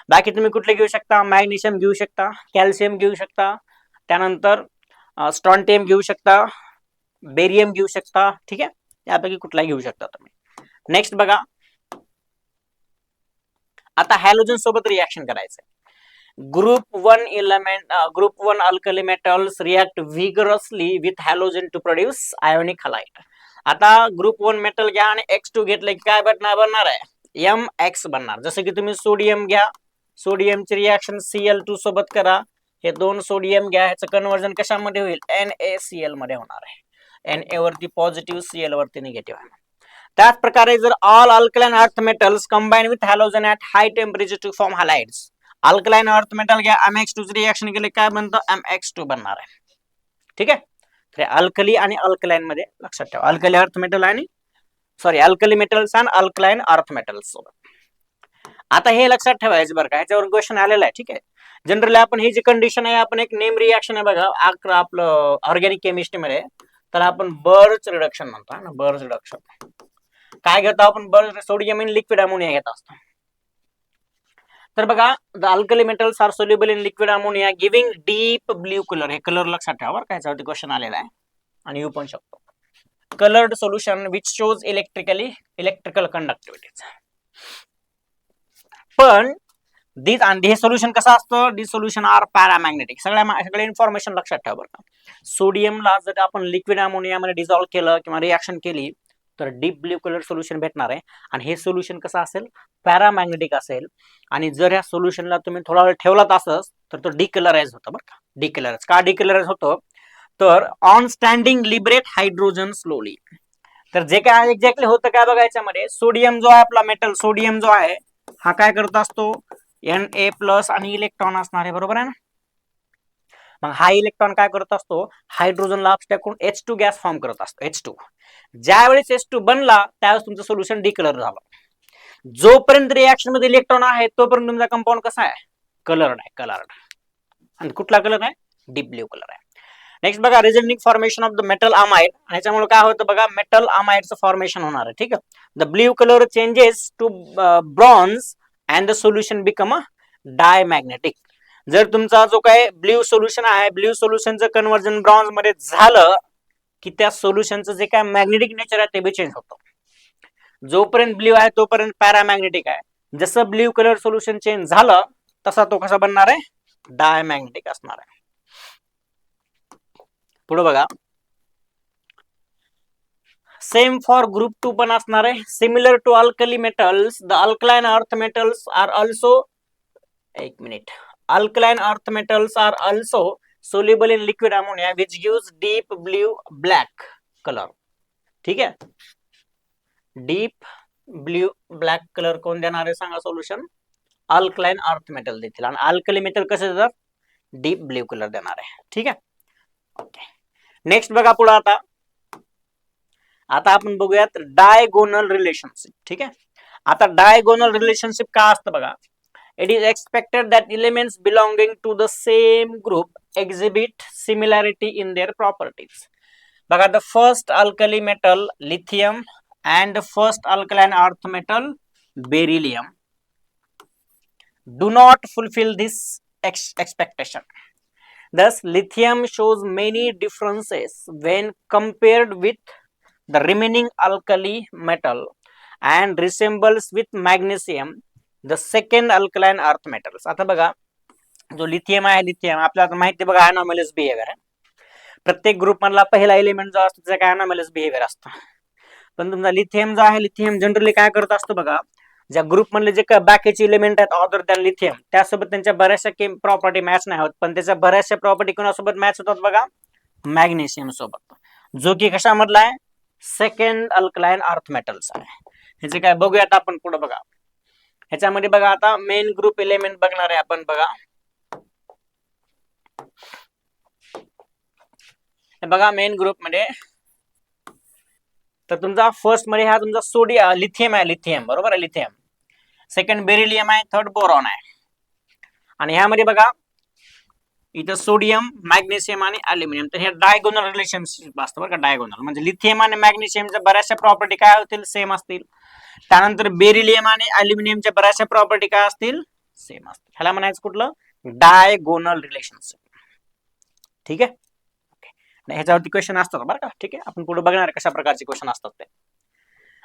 बाकी तुम्ही कुठले घेऊ शकता, मॅग्नेशियम घेऊ शकता, कॅल्शियम घेऊ शकता, त्यानंतर स्ट्रॉन्टियम घेऊ शकता, बेरियम घेऊ शकता. ठीक आहे, यापैकी कुठलाही घेऊ शकता तुम्ही. नेक्स्ट बघा, आता हॅलोजन सोबत रिएक्शन करायचं. Group 1 alkali metals react vigorously with halogen to produce ionic halide. आता ग्रुप 1 मेटल घ्या आणि X2 घेतले की काय बनणार आहे, MX बनणार. जसं की तुम्ही सोडियम घ्या, सोडियमची रिएक्शन Cl2 सोबत करा, हे 2 सोडियम घ्या, ह्याचं कन्वर्जन कशामध्ये होईल, NaCl मध्ये होणार आहे. Na वरती पॉझिटिव्ह, Cl वरती निगेटिव्ह आहे. त्याच प्रकारे जर all alkaline earth metals combine with halogen at high temperature to form halides, alkaline earth metal घ्या, MX2 ची रिएक्शन केली काय बनतं, MX2 बनणार आहे. ठीक आहे. तर अल्कली आणि अल्कलाइन मध्ये लक्षात ठेवा, अल्कली अर्थ मेटल आणि अल्कली मेटल्स आणि अल्कलाइन अर्थ मेटल्स सोबत. आता हे लक्षात ठेवायचं बरं का, ह्याच्यावर क्वेश्चन आलेला आहे. ठीक आहे. जनरली आपण ही जी कंडिशन आहे, आपण एक नेम रिएक्शन आहे बघा आपलं ऑर्गॅनिक केमिस्ट्री मध्ये, तर आपण बर्च रिडक्शन म्हणतो ना, बर्च रिडक्शन. काय घेतो आपण, Birch sodium in liquid ammonia घेत असतो. तर बघा, the alkali metals are soluble in liquid ammonia giving deep blue colour. हे कलर लक्षात ठेवा बरं का, ह्याच्यावरती क्वेश्चन आलेला आहे आणि येऊ पण शकतो. Coloured solution which shows electrical conductivity. पण हे सोल्युशन कसं असतं, दिस सोल्युशन आर पॅरामॅग्नेटिक. सगळे इन्फॉर्मेशन लक्षात ठेवा बरं का. सोडियमला जर आपण लिक्विड अमोनियामध्ये डिझॉल्व्ह केलं किंवा रिएक्शन केली तर डीप ब्ल्यू कलर सोल्युशन भेटणार आहे. आणि हे सोल्युशन कसं असेल, पॅरामॅग्नेटिक असेल. आणि जर या सोल्युशनला तुम्ही थोडा वेळ ठेवलात असंच तर तो डिकलराइज होतो बरं का. डिकलराइज होतो, तर on standing liberate hydrogen slowly. तर जे काय एक्झॅक्टली होतं काय बघायच्या मध्ये, सोडियम जो आहे आपला मेटल, सोडियम जो आहे हा काय करत असतो, Na+ आणि इलेक्ट्रॉन असणार आहे, बरोबर आहे ना. मग हा इलेक्ट्रॉन काय करत असतो, हायड्रोजनला अपस्टॅक करून H2 गॅस फॉर्म करत असतो, H2. ज्यावेळेस H2 बनला त्यावेळेस तुमचं सोल्युशन डिकलर झालं. जोपर्यंत रिएक्शन मध्ये इलेक्ट्रॉन आहे तोपर्यंत तुमचा कंपाऊंड कसा आहे, कलर्ड आहे, कलर्ड. आणि कुठला कलर आहे, डीप ब्ल्यू कलर आहे. नेक्स्ट बघा, resulting formation of the metal amide. ह्याच्यामुळे काय होतं बघा, मेटल अमाइडचं फॉर्मेशन होणार आहे. ठीक आहे. The blue colour changes to bronze and the solution become a diamagnetic. जर तुमचा जो काय ब्ल्यू सोल्युशन आहे, ब्ल्यू सोल्युशनचं कन्वर्जन ब्रॉन्झ मध्ये झालं की त्या सोल्युशनचं जे काय मॅग्नेटिक नेचर आहे ते बी चेंज होतं. जोपर्यंत ब्ल्यू आहे तोपर्यंत पॅरामॅग्नेटिक आहे. जसं ब्ल्यू कलर सोल्युशन चेंज झालं तसा तो कसा बनणार आहे, डायमॅग्नेटिक असणार आहे. पुढे बघा, सेम फॉर ग्रुप 2 पण असणार आहे. Similar to alkali metals, the alkaline earth metals are also, एक minute, alkaline earth metals are also soluble in liquid ammonia which gives deep blue black colour. ठीक आहे. डीप ब्ल्यू ब्लॅक कलर कोण देणार आहे सांगा, सोल्युशन अल्कलाइन अर्थ मेटल देतील. आणि alkali metal कसे देतात, डीप ब्ल्यू कलर देणार आहे. ठीक आहे. ओके. नेक्स्ट बघा पुढे, आता आपण बघूयात डायगोनल रिलेशनशिप. ठीक आहे. आता डायगोनल रिलेशनशिप काय असतं बघा, it is expected that elements belonging to the same group exhibit similarity in their properties. बघा, the first alkali metal lithium and the first alkaline earth metal beryllium do not fulfill this expectation. Thus lithium shows many differences when compared with the remaining alkali metal and resembles with magnesium the second alkaline earth metals. आता बघा, जो lithium आहे, lithium आपल्याला माहिती आहे बघा, अनॉमलस behaviour आहे. प्रत्येक ग्रुप मधला पहिला एलिमेंट जो असतो त्याचा काय अनॉमलस बिहेवियर असतो. पण तुमचा लिथियम जो आहे, लिथियम जनरली काय करत असतो बघा, ज्या ग्रुप मधले जे काय बाकीचे एलिमेंट आहेत अदर दॅन लिथियम त्यासोबत त्यांच्या बऱ्याचशा प्रॉपर्टी मॅच नाही होत, पण त्याच्या बऱ्याचशा प्रॉपर्टी कोणासोबत मॅच होतात बघा, मॅग्नेशियम सोबत, जो की कशामधला आहे, सेकंड अल्कलाइन अर्थ मेटल्स आहे. ह्याचे काय बघूयात आपण पुढे. बघा, ह्याच्यामध्ये बघा आता मेन ग्रुप एलिमेंट बघणार आहे आपण. बघा, बघा मेन ग्रुप मध्ये तर तुमचा फर्स्ट मध्ये हा तुमचा लिथियम आहे, लिथियम बरोबर आहे, लिथियम. सेकंड बेरिलियम आहे, थर्ड बोरॉन आहे. आणि ह्यामध्ये बघा इथं सोडियम, मॅग्नेशियम आणि अल्युमिनियम. तर हे डायगोनल रिलेशनशिप असतं बरं का. डायगोनल म्हणजे लिथियम आणि मॅग्नेशियमच्या बऱ्याचशा प्रॉपर्टी काय होतील, सेम असतील. त्यानंतर बेरिलियम आणि अल्युमिनियमच्या बऱ्याचशा प्रॉपर्टी काय असतील, सेम असतील. ह्याला म्हणायचं कुठलं, डायगोनल रिलेशनशिप. ठीक आहे. ह्याच्यावरती क्वेश्चन असतात बरं का. ठीक आहे, आपण पुढे बघणार कशा प्रकारचे क्वेश्चन असतात ते.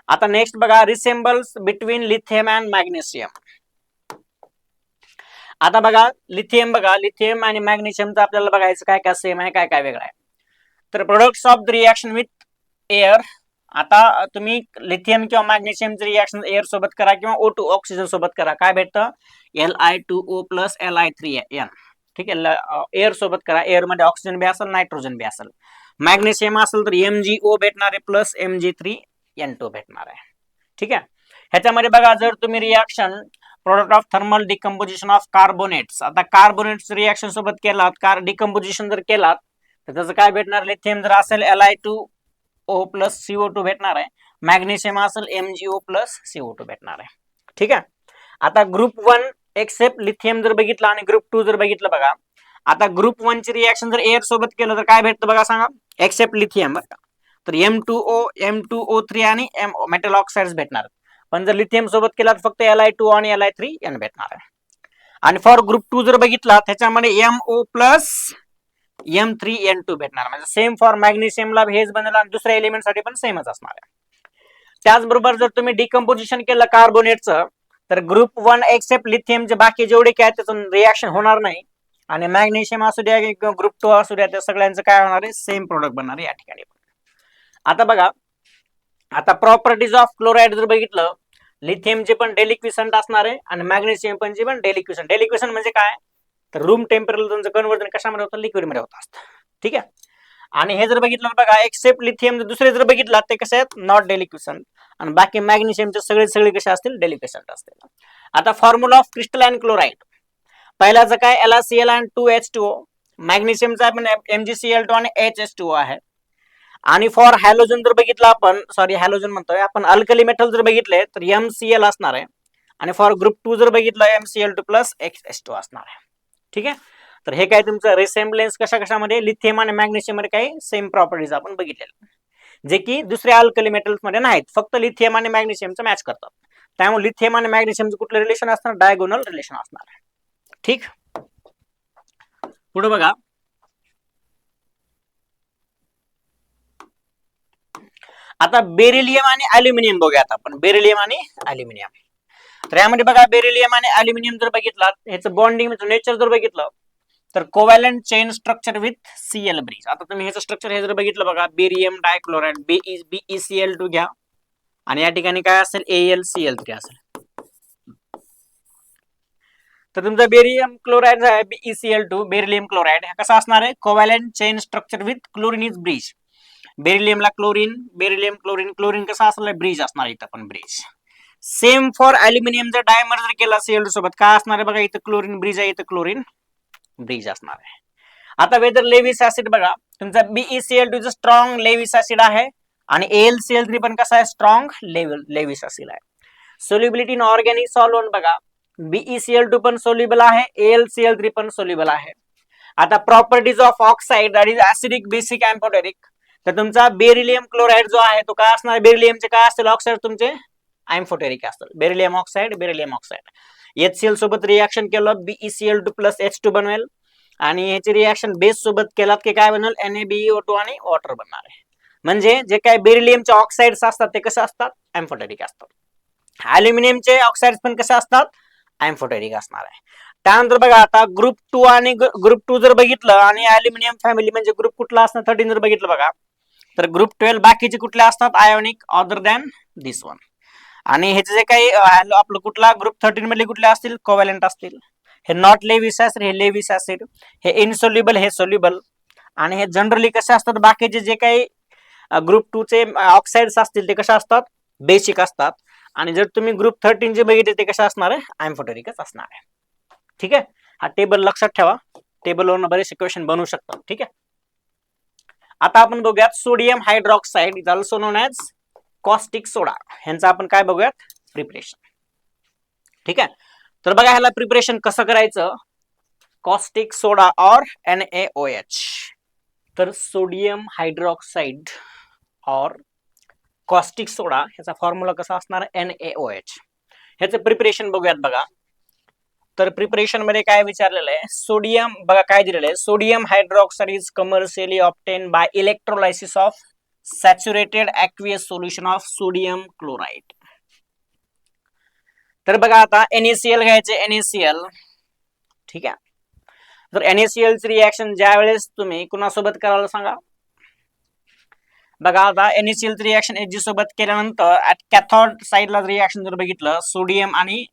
आता नेक्स्ट बघा, resembles between lithium and magnesium. आता बघा लिथियम, बघा लिथियम आणि मॅग्नेशियमचं आपल्याला बघायचं काय काय सेम आहे, काय काय वेगळं आहे. तर products of the reaction with air आता तुम्ही लिथियम किंवा मॅग्नेशियमचं रिएक्शन एअर सोबत करा किंवा O2 ऑक्सिजन सोबत करा, काय भेटतं Li2O प्लस Li3N. ठीक आहे, एअर सोबत करा, एअर मध्ये ऑक्सिजन बी असेल नायट्रोजन बी असेल. मॅग्नेशियम असेल तर MgO भेटणार आहे प्लस Mg3N2 भेटणार आहे. ठीक आहे, ह्याच्यामध्ये बघा जर तुम्ही reaction product of thermal decomposition of carbonates, आता कार्बोनेट्स रिएक्शन सोबत केलात, डिकम्पोजिशन जर केलात तर त्याचं काय भेटणार, लिथियम जर असेल Li2O प्लस CO2 भेटणार आहे, मॅग्नेशियम असेल MgO प्लस CO2 भेटणार आहे. ठीक आहे, आता ग्रुप 1 एक्सेप्ट लिथियम जर बघितलं आणि ग्रुप 2 जर बघितलं बघा, आता ग्रुप 1 ची रिएक्शन जर एअर सोबत केलं तर काय भेटतं बघा सांगा, एक्सेप्ट लिथियम बघा, तर M2O M2O3 आणि मेटल ऑक्साइड्स भेटणार. पण जर लिथियम सोबत केला तर फक्त Li2 आणि Li3N भेटणार आहे. आणि फॉर ग्रुप 2 जर बघितला त्याच्यामध्ये MO प्लस M3N2 भेटणार, म्हणजे सेम फॉर मॅग्नेशियमला हेच बनेल आणि दुसऱ्या एलिमेंट साठी पण सेमच असणार आहे. त्याचबरोबर जर तुम्ही डिकम्पोजिशन केलं कार्बोनेटचं तर ग्रुप 1 एक्सेप्ट लिथियमचे बाकी जेवढे काय त्याचं रिएक्शन होणार नाही, आणि मॅग्नेशियम असू द्या किंवा ग्रुप 2 असू द्या त्या सगळ्यांचं काय होणार आहे, सेम प्रोडक्ट बनणार आहे या ठिकाणी. आता बघा, आता प्रॉपर्टीज ऑफ क्लोराईड जर बघितलं, लिथियमचे पण डेलिक्विसंट असणार आहे आणि मॅग्नेशियम पण डेलिक्विसंट. डेलिक्विसंट म्हणजे काय, तर रूम टेम्परेचर तुमचं कन्वर्जन कशामध्ये होतं, लिक्विड मध्ये होत असतं. ठीक आहे, आणि हे जर बघितलं बघा एक्सेप्ट लिथियम दुसरे जर बघितलं ते कसे आहेत, नॉट डेलिक्विसंट, आणि बाकी मॅग्नेशियमचे सगळे कसे असतील, डेलिक्विसंट असतील. आता फॉर्म्युला ऑफ क्रिस्टलाइन क्लोराईड, पहिल्याचं काय LaCl आणि 2H2O, मॅग्नेशियमचा पण MgCl2 आणि HH2O आहे. आणि फॉर हॅलोजन जर बघितलं आपण, सॉरी हॅलोजन म्हणतोय आपण, अल्कली मेटल जर बघितले तर MCl असणार आहे, आणि फॉर ग्रुप 2 जर बघितलं MCl2 प्लस H2O असणार आहे. ठीक आहे, तर हे काय तुमचं रिसेम्बलेन्स कशामध्ये, लिथियम आणि मॅग्नेशियम मध्ये काही सेम प्रॉपर्टीज आपण बघितलेले, जे की दुसऱ्या अल्कली मेटल्स मध्ये नाहीत, फक्त लिथियम आणि मॅग्नेशियमचं मॅच करतात. त्यामुळे लिथियम आणि मॅग्नेशियमचं कुठलं रिलेशन असणार, डायगोनल रिलेशन असणार. ठीक, पुढे बघा, आता बेरिलियम आणि अल्युमिनियम बघूयात आपण. बेरिलियम आणि अल्युमिनियम, तर यामध्ये बघा बेरिलियम आणि अल्युमिनियम जर बघितलं, ह्याचं बॉन्डिंग नेचर जर बघितलं तर covalent chain structure with Cl bridge. आता तुम्ही ह्याचं स्ट्रक्चर हे जर बघितलं बघा, बेरियम डायक्लोराइड BeCl2 घ्या आणि या ठिकाणी काय असेल, AlCl3 असेल. तर तुमचा बेरियम क्लोराइड आहे BeCl2 बेरिलियम क्लोराइड, कसा असणार आहे, covalent chain structure with chlorine is bridge. बेरिलियमला क्लोरीन, बेरिलियम क्लोरीन, क्लोरीन कसा असणार, ब्रिज असणार इथं पण ब्रिज. सेम फॉर अल्युमिनियम जर डायमर जर केला Cl2 सोबत काय असणार आहे बघा, इथं क्लोरीन ब्रिज आहे, इथं क्लोरीन ब्रिज असणार आहे. आता वेदर लेविस ऍसिड बघा, तुमचा BeCl2 स्ट्रॉंग लेविस ऍसिड आहे आणि AlCl3 पण कसा आहे, स्ट्रॉंग लेविस ऍसिड आहे. सोल्युबिलिटी इन ऑर्गॅनिक सॉल्व्हंट बघा, BeCl2 पण सोल्युबल आहे, AlCl3 पण सोल्युबल आहे. आता properties of oxide that is acidic, basic, amphoteric, तर तुमचा बेरिलियम क्लोराइड जो आहे तो काय असणार, बेरिलियमचे काय असतील ऑक्साइड तुमचे, एम्फोटेरिक असतात. बेरिलियम ऑक्साइड HCl सोबत रिएक्शन केलं BeCl2 प्लस H2 बनवेल, आणि ह्याची रिएक्शन बेस सोबत केलात की काय बनेल, NaBeO2 आणि वॉटर बनणार आहे. म्हणजे जे काय बेरिलियमचे ऑक्साइड्स असतात ते कसे असतात, एम्फोटेरिक असतात. अल्युमिनियमचे ऑक्साइड्स पण कसे असतात, एम्फोटेरिक असणार आहे. त्यानंतर बघा, आता ग्रुप 2 आणि ग्रुप 2 जर बघितलं आणि अल्युमिनियम फॅमिली म्हणजे ग्रुप कुठला असणार, 13 जर बघितलं बघा, तर ग्रुप 12 बाकीचे कुठले असतात, आयोनिक अदर दॅन दिस वन. आणि ह्याचे जे काही आपलं कुठला ग्रुप 13 मध्ये कुठले असतील, कोव्हॅलंट असतील. हे नॉट लेविस ऍसिड, हे लेविस ऍसिड, हे इनसोल्युबल, हे सोल्युबल, आणि हे जनरली कसे असतात, बाकीचे जे काही ग्रुप 2 चे ऑक्साइड्स असतील ते कसे असतात, बेसिक असतात. आणि जर तुम्ही ग्रुप 13 जे बघितले ते कसे असणार आहे, एम्फोटेरिकच असणार आहे. ठीक आहे, हा टेबल लक्षात ठेवा, टेबलवरून बरेचसे क्वेश्चन बनवू शकतात. ठीक आहे, आता आपण बघूयात sodium hydroxide is also known as caustic soda, ह्यांचं आपण काय बघूयात, प्रिपरेशन. ठीक आहे, तर बघा ह्याला प्रिपरेशन कसं करायचं, कॉस्टिक सोडा और NaOH. तर सोडियम हायड्रॉक्साइड और कॉस्टिक सोडा ह्याचा फॉर्म्युला कसा असणार, NaOH. ह्याचं प्रिपरेशन बघूयात बघा. तर प्रिपरेशन मध्ये काय विचारलेलं आहे, सोडियम बघा काय दिलेलं आहे, sodium hydroxide is commercially obtain bye electrolysis of saturated aqueous solution of sodium chloride. तर बघा आता NaCl घ्यायचे, NaCl. ठीक आहे, तर NaCl ची रिएक्शन ज्या वेळेस तुम्ही कुणासोबत करायला सांगा, बघा आता NaCl रिएक्शन Hg सोबत केल्यानंतर ऍट कॅथोड साइडला रिएक्शन जर बघितलं सोडियम आणि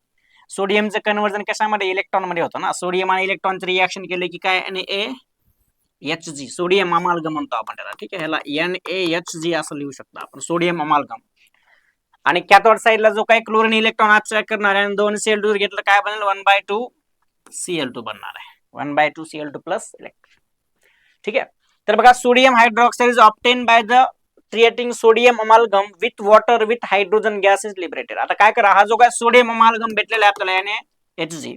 सोडियमचं कन्वर्जन कशामध्ये इलेक्ट्रॉन मध्ये होतं ना. सोडियम आणि इलेक्ट्रॉनचं रिएक्शन केलं की काय NaHg सोडियम अमालगम म्हणतो आपण त्याला. ठीक आहे, ह्याला NaHg असं लिहू शकतो आपण, सोडियम अमालगम. आणि कॅथोड साइडला जो काही क्लोरीन इलेक्ट्रॉन अब्स्ट्रॅक्ट करणार आहे आणि 2 Cl2 घेतलं काय बनेल 1/2 Cl2 बनणार आहे, 1/2 Cl2 प्लस इलेक्ट्रॉन. ठीक आहे, तर बघा sodium hydroxide is obtain by the treating sodium amalgam with water with hydrogen gas is liberated. आता काय करा, हा जो काय सोडियम अमालगम भेटलेला आहे आपल्याला NaHg,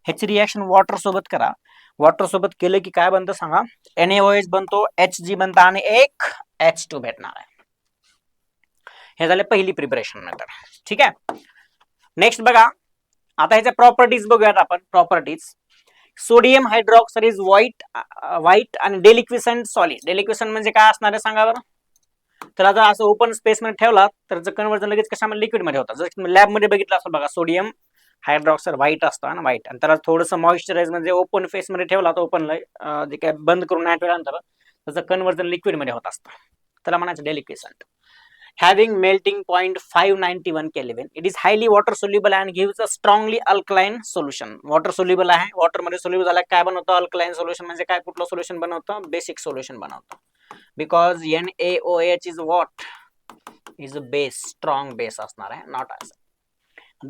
ह्याची रिएक्शन वॉटर सोबत करा. वॉटर सोबत केलं की काय बनतं सांगा, NaOH बनतो, Hg बनतं आणि एक H2 भेटणार आहे. हे झाले पहिली प्रिपरेशन मेथड. ठीक आहे, नेक्स्ट बघा आता ह्याच्या प्रॉपर्टीज बघूयात आपण. Properties, sodium hydroxide is white आणि डेलिक्विसंट सॉलिड. डेलिक्विसंट म्हणजे काय असणार आहे सांगा बरं. तर आता असं ओपन स्पेस मध्ये ठेवला तर त्याचं कन्वर्जन लगेच कशामध्ये लिक्विड मध्ये होतं. जर लॅब मध्ये बघितलं असं बघा, सोडियम हायड्रॉक्साइड व्हाईट असतं ना, व्हाईट, आणि त्याला थोडंसं मॉइश्चराइज म्हणजे ओपन फेस मध्ये ठेवला तर ओपन जे काय बंद करून नाही ठेवल्यानंतर त्याचं कन्वर्जन लिक्विड मध्ये होत असतं, त्याला म्हणायचं डेलिक्विसंट. Having melting point 591 Kelvin, it is highly water soluble and gives a strongly alkaline solution. Water soluble आहे, वॉटर मध्ये सोल्युबल झाला काय बनवतं, अल्कलाइन सोल्युशन. म्हणजे काय, कुठलं सोल्युशन बनवतं, बेसिक सोल्युशन बनवतं. Because NaOH is what is a base, strong base असणार आहे, not as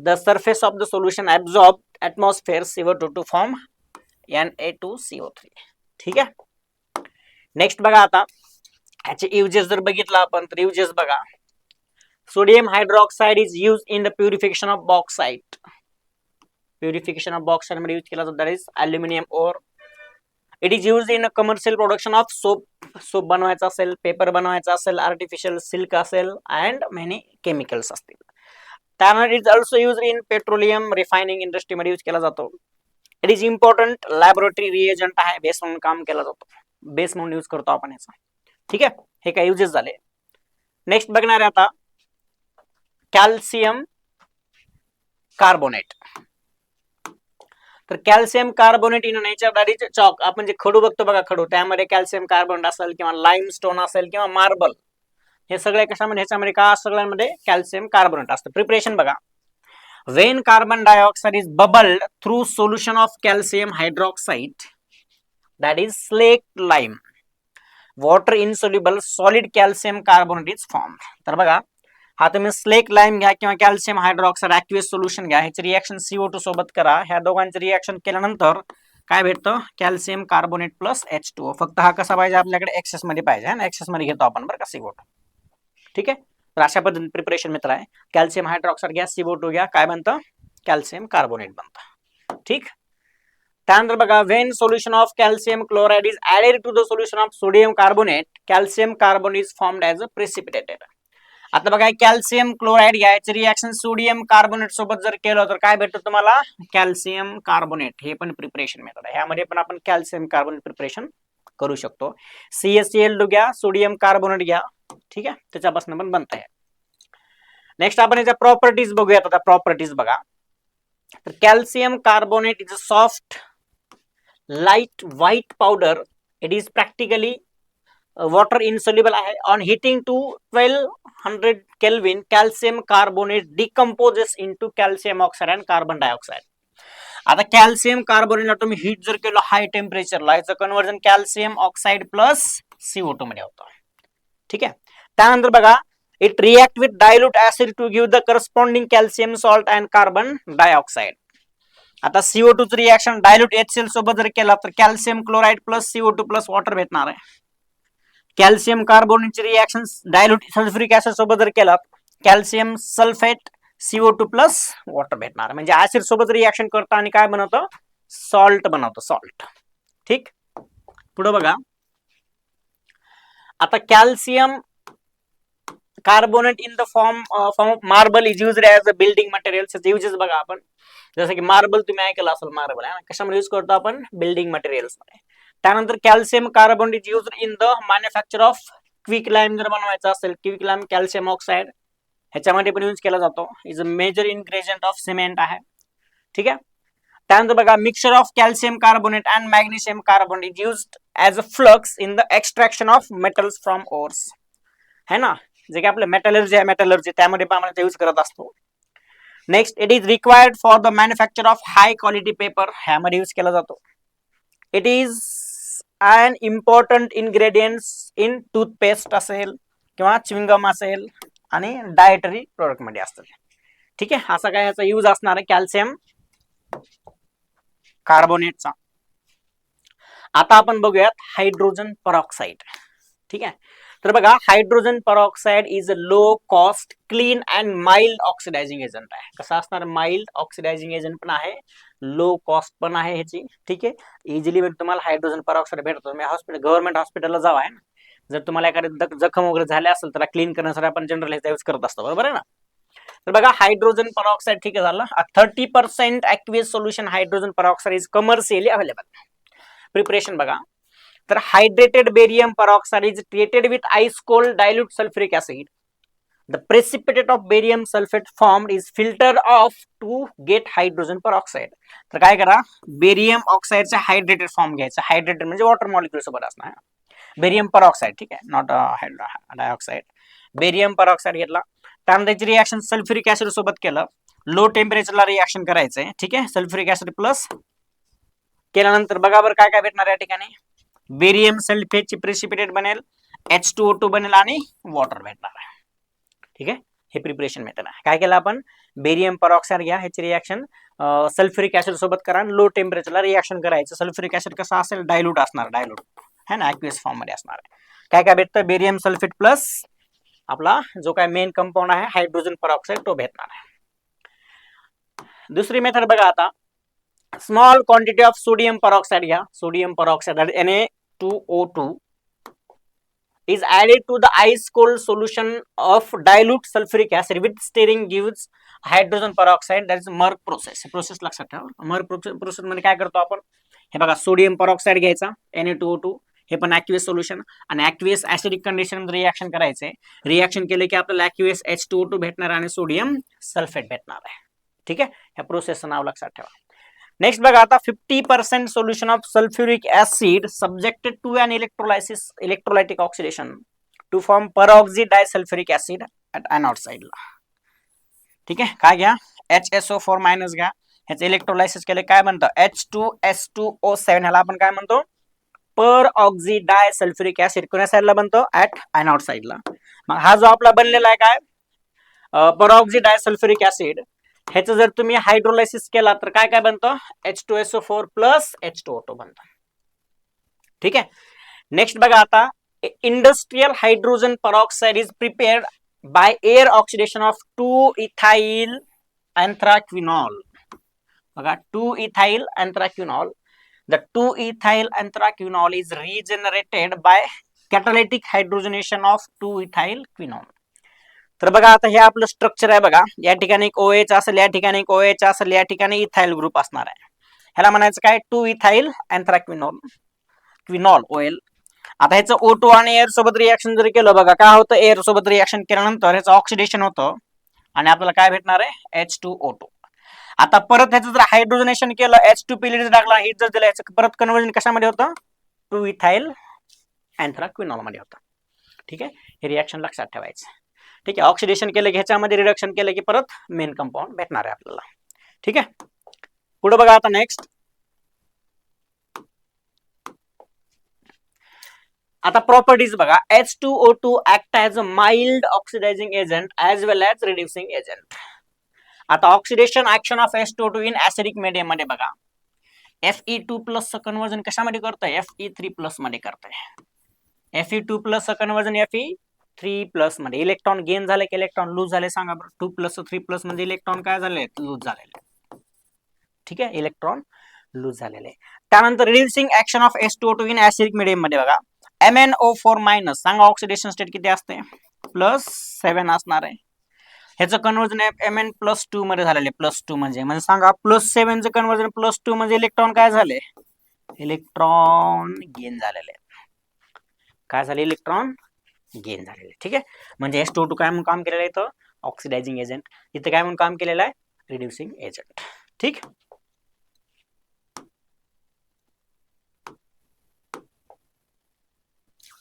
the surface of the solution absorb atmosphere CO2 to form Na2CO3. ठीक आहे, नेक्स्ट बघा आता ह्याचे युजेस जर बघितलं आपण तर युजेस बघा, sodium hydroxide is use in the purification of bauxite. Purification of bauxite मध्ये यूज केला जातो, that is aluminium ore. It is use in commercial production of soap. Soap बनवायचा असेल, पेपर बनवायचा असेल, आर्टिफिशियल सिल्क असेल अँड मेनी केमिकल्स असतील. त्यानंतर it is also use in petroleum refining industry मध्ये यूज केला जातो. It is important laboratory reagent आहे, बेस म्हणून काम केला जातो, बेस म्हणून यूज करतो आपण याचा. ठीक आहे, हे काय युजेस झाले. नेक्स्ट बघणार आहे आता कॅल्शियम कार्बोनेट. तर calcium carbonate in nature that is chalk. आपण जे खडू बघतो बघा, खडू, त्यामध्ये कॅल्शियम कार्बोनेट असेल किंवा लाईम स्टोन असेल किंवा मार्बल, हे सगळे कशामध्ये, ह्याच्यामध्ये का सगळ्यांमध्ये कॅल्शियम कार्बोनेट असतं. प्रिपरेशन बघा, when carbon dioxide is bubbled through solution of calcium hydroxide, that is slaked lime, water insoluble solid calcium carbonate is formed. तर बघा, हा तुम्ही स्लेक लाईम घ्या किंवा कॅल्शियम हायड्रॉक्साइड ॲक्वियस सोल्युशन घ्या, ह्याची रिएक्शन CO2 सोबत करा. ह्या दोघांची रिएक्शन केल्यानंतर काय भेटतं, कॅल्शियम कार्बोनेट प्लस H2O. फक्त हा कसा पाहिजे आपल्याकडे, एक्सेस मध्ये पाहिजे ना, एक्सेस मध्ये घेतो आपण बरं का CO2. ठीक आहे, तर अशा पद्धतीने प्रिपरेशन मित्र आहे. कॅल्शियम हायड्रॉक्साइड घ्या, CO2 घ्या, काय बनतं, कॅल्शियम कार्बोनेट बनतं. ठीक, त्यानंतर बघा, when solution of calcium chloride is added to the solution of sodium carbonate, calcium carbonate is formed as a precipitated. आता बघा, कॅल्शियम क्लोराइड घ्यायचं रिएक्शन सोडियम कार्बोनेट सोबत जर केलं तर काय भेटतं तुम्हाला, कॅल्शियम कार्बोनेट. हे पण प्रिपरेशन मेथड आहे, ह्यामध्ये पण आपण कॅल्शियम कार्बोनेट प्रिपरेशन करू शकतो. CaCl2 घ्या, सोडियम कार्बोनेट घ्या, ठीक आहे, त्याच्यापासून पण बनत आहे. नेक्स्ट आपण याच्या प्रॉपर्टीज बघूयात. आता प्रॉपर्टीज बघा, तर calcium carbonate is a soft light white powder. It is practically water insoluble आहे. On heating to 1200 Kelvin, calcium carbonate decomposes into calcium oxide and carbon dioxide. आता कॅल्शियम कार्बोनेटला तुम्ही हीट जर केलं हाय टेम्परेचरला, याचं conversion calcium oxide plus CO2 मध्ये होतं. ठीक आहे, त्यानंतर बघा, it react with dilute acid to give the corresponding calcium salt and carbon dioxide. आता CO2 चं रिएक्शन डायल्यूट HCl सोबत जर केला तर calcium chloride plus CO2 plus water भेटणार आहे. कॅल्शियम कार्बोनेटची रिएक्शन डायल्यूट सल्फ्युरिक ऍसिड सोबत जर केला, calcium sulphate CO2 plus water भेटणार. म्हणजे ऍसिड सोबत रिएक्शन करतं आणि काय बनवतं, सॉल्ट बनवतं, सॉल्ट. ठीक, पुढे बघा, आता calcium carbonate in the form of marble is used as a building material. Uses बघा आपण, जसं की मार्बल तुम्ही ऐकलं असेल, मार्बल आहे ना, कशामध्ये यूज करतो आपण, बिल्डिंग मटेरियल्स मध्ये. त्यानंतर calcium carbonate is used in the manufacture of quick lime. जर बनवायचं असेल क्विक लाईम, कॅल्शियम ऑक्साइड ह्याच्यामध्ये पण यूज केला जातो. Is a major ingredient of cement आहे. ठीक आहे, त्यानंतर बघा, mixture of calcium carbonate and magnesium carbonate is used as a flux in the extraction of metals from ores. है ना, जे काही आपलं मेटलर्जी आहे, मेटलर्जी त्यामध्ये पण आपण यूज करत असतो. Next, it is required for the manufacture of high quality paper, ह्यामध्ये यूज केला जातो. It is an important ingredients in toothpaste असेल किंवा च्युइंगम असेल आणि डायटरी प्रोडक्ट मध्ये असतात. ठीक आहे, असा काय याचा यूज असणार आहे कॅल्शियम कार्बोनेटचा. आता आपण बघूयात हायड्रोजन परऑक्साईड. ठीक आहे, तर बघा hydrogen peroxide is a low cost clean and mild oxidising agent आहे. कसं असणार, माइल्ड ऑक्सिडायझिंग एजंट पण आहे, लो कॉस्ट पण आहे ह्याची. ठीक आहे, इझिली तुम्हाला हायड्रोजन परऑक्साईड भेटतो. तुम्ही हॉस्पिटल, गव्हर्नमेंट हॉस्पिटलला जावा आहे ना, जर तुम्हाला एखादी जखम वगैरे झाले असेल तर क्लीन करण्यासाठी आपण जनरल ह्याचा यूज करत असतो, बरोबर आहे ना. तर बघा हायड्रोजन परऑक्साईड, ठीक आहे झालं, 30% aqueous solution hydrogen peroxide is commercially available. Preparation बघा, तर hydrated barium peroxide is treated with ice cold dilute sulphuric acid. The precipitate of barium sulfate formed is filtered off to get hydrogen peroxide. तर काय करा, barium ऑक्साईडचा hydrated form घ्यायचा. Hydrated म्हणजे water molecule सोबत असणार, barium परऑक्साईड. ठीक आहे, not dioxide. Barium परऑक्साईड घेतला, त्यानंतर त्याची रिएक्शन सल्फ्युरिक ऍसिड सोबत केलं. लो टेम्परेचरला रिएक्शन करायचंय. ठीक आहे, सल्फ्युरिक ऍसिड प्लस केल्यानंतर बघा बरं काय काय भेटणार या ठिकाणी. बेरियम सल्फेटची प्रेसिपिटेट बनेल, H2O2 बनेल आणि वॉटर भेटणार आहे. ठीक आहे, हे प्रिपरेशन मेथड आहे. काय केलं आपण, बेरियम परऑक्साईड घ्या, ह्याची रिएक्शन सल्फ्युरिक ऍसिड सोबत करा, लो टेम्परेचरला रिएक्शन करायचं. सल्फ्युरिक ऍसिड कसा असेल, डायल्यूट असणार, डायल्यूट है ना, ॲक्वियस फॉर्म मध्ये असणार आहे. काय काय भेटतं, बेरियम सल्फेट प्लस आपला जो काय मेन कंपाऊंड आहे हायड्रोजन परऑक्साईड तो भेटणार आहे. दुसरी मेथड बघा आता, small quantity of sodium peroxide घ्या. Sodium peroxide Na2O2 is added to the ice cold solution of dilute sulfuric acid with stirring gives hydrogen peroxide. that is मर्क process. Process लक्षात ठेवा. मर्क प्रोसेस मध्ये काय करतो आपण, हे बघा सोडियम परऑक्साईड घ्यायचा Na2O2, हे पण ॲक्वियस सोल्युशन, आणि ॲक्वियस ऍसिडिक कंडिशन रिएक्शन करायचंय. रिएक्शन केले की आपल्याला ॲक्वियस H2O2 भेटणार आणि सोडियम सल्फेट भेटणार आहे. ठीक आहे, ह्या प्रोसेसचं नाव लक्षात ठेवा. नेक्स्ट बघा आता, 50% solution of sulfuric acid subjected to an electrolytic oxidation to form peroxide disulfuric acid at anode side ला. ठीक आहे, काय घ्या, HSO4 मायनस घ्या, ह्याचं इलेक्ट्रोलायसिस केले काय म्हणतो, H2S2O7, ह्याला आपण काय म्हणतो, peroxide disulfuric acid. कोण्या साईडला बनतो, ऍट एनोड साईडला. मग हा जो आपला बनलेला आहे काय, peroxide disulfuric acid, ह्याचं जर तुम्ही हायड्रोलायसिस केला तर काय काय बनतं, H2SO4 प्लस H2O2 बनतं. ठीक आहे, नेक्स्ट बघा आता, industrial hydrogen peroxide is prepared by air oxidation of 2-ethyl anthraquinol. बघा 2-ethyl anthraquinol. The 2-ethyl anthraquinol is regenerated by catalytic hydrogenation of 2-ethyl quinol. तर बघा आता हे आपलं स्ट्रक्चर आहे बघा, या ठिकाणी एक OH असेल, या ठिकाणी एक OH असेल, या ठिकाणी इथाइल ग्रुप असणार आहे. ह्याला म्हणायचं काय, 2-ethyl anthraquinol, क्विनॉल OL. आता ह्याचं O2 आणि एअर सोबत रिएक्शन जर केलं, बघा काय होतं, एअर सोबत रिएक्शन केल्यानंतर ह्याचं ऑक्सिडेशन होतं आणि आपल्याला काय भेटणार आहे, H2O2. आता परत ह्याचं जर हायड्रोजनेशन केलं, H2P टाकला, हीट जर दिलं, ह्याचं परत कन्वर्जन कशामध्ये होतं, 2-ethyl anthraquinol मध्ये होतं. ठीक आहे, हे रिएक्शन लक्षात ठेवायचं. ठीक आहे, ऑक्सिडेशन केलं की ह्याच्यामध्ये रिडक्शन केलं की परत मेन कंपाऊंड भेटणार आहे आपल्याला. ठीक आहे, पुढे बघा आता नेक्स्ट. आता प्रॉपर्टीज बघा, H2O2 act as a mild oxidising agent as well as reducing agent. आता oxidation action of H2O2 in acidic medium मध्ये बघा, Fe2 प्लस कन्वर्जन कशामध्ये करतोय, Fe3+ मध्ये करतोय. Fe2+ कन्वर्जन Fe3+ मध्ये. इलेक्ट्रॉन गेन झाले की इलेक्ट्रॉन लूज झाले, सांगा बरं. 2+3+ म्हणजे इलेक्ट्रॉन काय झाले, लूज झालेले. ठीक आहे, इलेक्ट्रॉन लूज झालेले. त्यानंतर reducing action of H2O2 in acidic medium मध्ये बघा, MnO4- सांगा ऑक्सिडेशन स्टेट किती असते, +7 असणार आहे. ह्याचं कन्वर्जन Mn+2 मध्ये झालेले, +2 म्हणजे सांगा +7चं कन्वर्जन +2 म्हणजे इलेक्ट्रॉन काय झाले, इलेक्ट्रॉन गेन झालेले. काय झाले, इलेक्ट्रॉन गेन झालेले. ठीक आहे, म्हणजे H2O2 काय म्हणून काम केलेलं आहे, इथं ऑक्सिडायझिंग एजंट, इथं काय म्हणून काम केलेलं आहे, रिड्युसिंग एजंट. ठीक,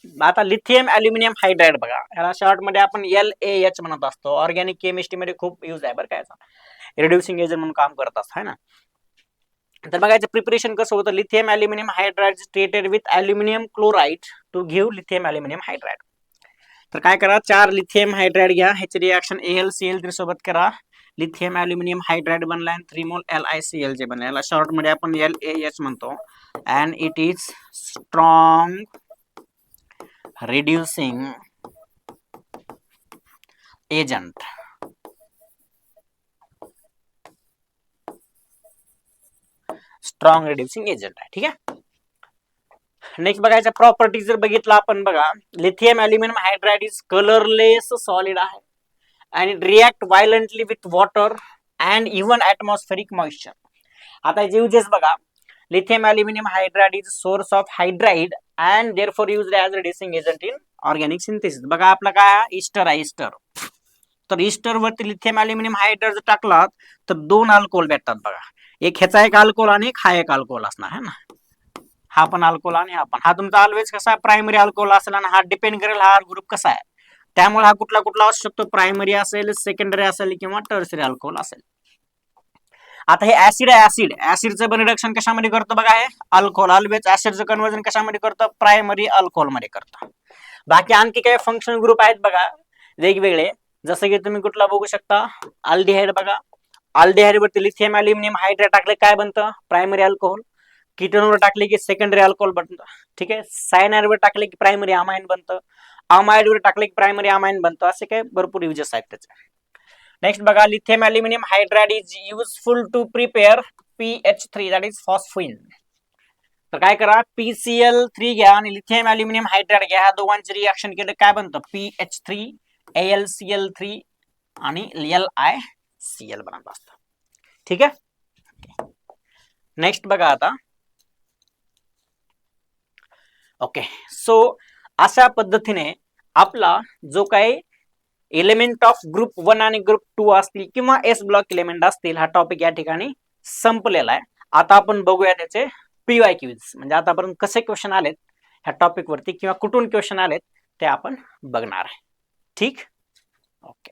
आता लिथियम अल्युमिनियम हायड्राइड बघा, याला शॉर्ट मध्ये आपण LaH म्हणत असतो. ऑर्गॅनिक केमिस्ट्री मध्ये खूप यूज आहे बरं का याचा, रिड्युसिंग एजंट म्हणून काम करत असतो है ना. तर बघा याचं प्रिपरेशन कसं होतं. Lithium aluminium hydride treated with aluminium chloride to give lithium aluminium hydride. तर काय करा, 4 लिथियम हायड्राइड घ्या, ह्याची रिएक्शन AlCl3 सोबत करा, लिथियम अल्युमिनियम हायड्राइड बनला आणि 3 मोल LiCl जे बनला. याला शॉर्ट मध्ये आपण LaH म्हणतो. And it is strong reducing agent. Strong reducing agent आहे. ठीक आहे. नेक्स्ट बघायच्या प्रॉपर्टीज जर बघितलं आपण बघा, lithium aluminium hydride is colourless solid आहे आणि react violently with water and even atmospheric moisture. आता जे युजेस बघा, lithium aluminium hydride is source of hydride and therefore used as reducing agent in organic synthesis. बघा आपला काय Easter आहे, Easter. तर ईस्टर वरती लिथियम अल्युमिनियम हायड्राइड जर टाकलात तर 2 अल्कोहोल भेटतात बघा. एक ह्याचा एक अल्कोहोल आणि एक हा एक अल्कोहोल असणार है ना. हा पण अल्कोहोल आणि हा पण. हा तुमचा ऑलवेज कसा प्रायमरी अल्कोहोल असेल आणि हा डिपेंड करेल हा ग्रुप कसा आहे. त्यामुळे हा कुठला कुठला असू शकतो, प्रायमरी असेल, सेकंडरी असेल किंवा टर्सरी अल्कोहोल असेल. आता हे ऍसिड आहे, ऍसिड. ऍसिडचं पण रिडक्शन कशामध्ये करतो बघा, हे अल्कोहोल. ऑलवेज ऍसिडचं कन्व्हर्जन कशामध्ये करतं, प्रायमरी अल्कोहोल मध्ये करतं. बाकी आणखी काही फंक्शनल ग्रुप आहेत बघा वेगवेगळे, जसं की तुम्ही कुठला बघू शकता, अल्डिहाइड बघा. अल्डिहाइड वरती लिथियम अल्युमिनियम हायड्राइड टाकले काय बनतं, प्रायमरी अल्कोहोल. कीटोनवर टाकले की सेकंडरी अल्कोहोल बनतं. ठीक आहे. सायनाइड वर टाकले की प्रायमरी अमाइन बनतं. अमाइड वर टाकले की प्रायमरी अमाइन बनतं. असे काही भरपूर युजेस आहेत त्याचे. नेक्स्ट बघा, lithium aluminium hydride is useful to prepare PH3 that is phosphine. तर काय करा, PCl3 घ्या आणि लिथियम अल्युमिनियम हायड्राइड घ्या, ह्या दोघांची रिएक्शन केलं काय बनतं, PH3 AlCl3 आणि LiCl बनत असतं. ठीक आहे. नेक्स्ट बघा आता. ओके, सो अशा पद्धतीने आपला जो काही एलिमेंट ऑफ ग्रुप 1 आणि ग्रुप 2 असतील किंवा S ब्लॉक एलिमेंट असतील, हा टॉपिक या ठिकाणी संपलेला आहे. आता आपण बघूया त्याचे PYQs, म्हणजे आतापर्यंत कसे क्वेश्चन आलेत ह्या टॉपिक वरती किंवा कुठून क्वेश्चन आलेत ते आपण बघणार आहे. ठीक. ओके.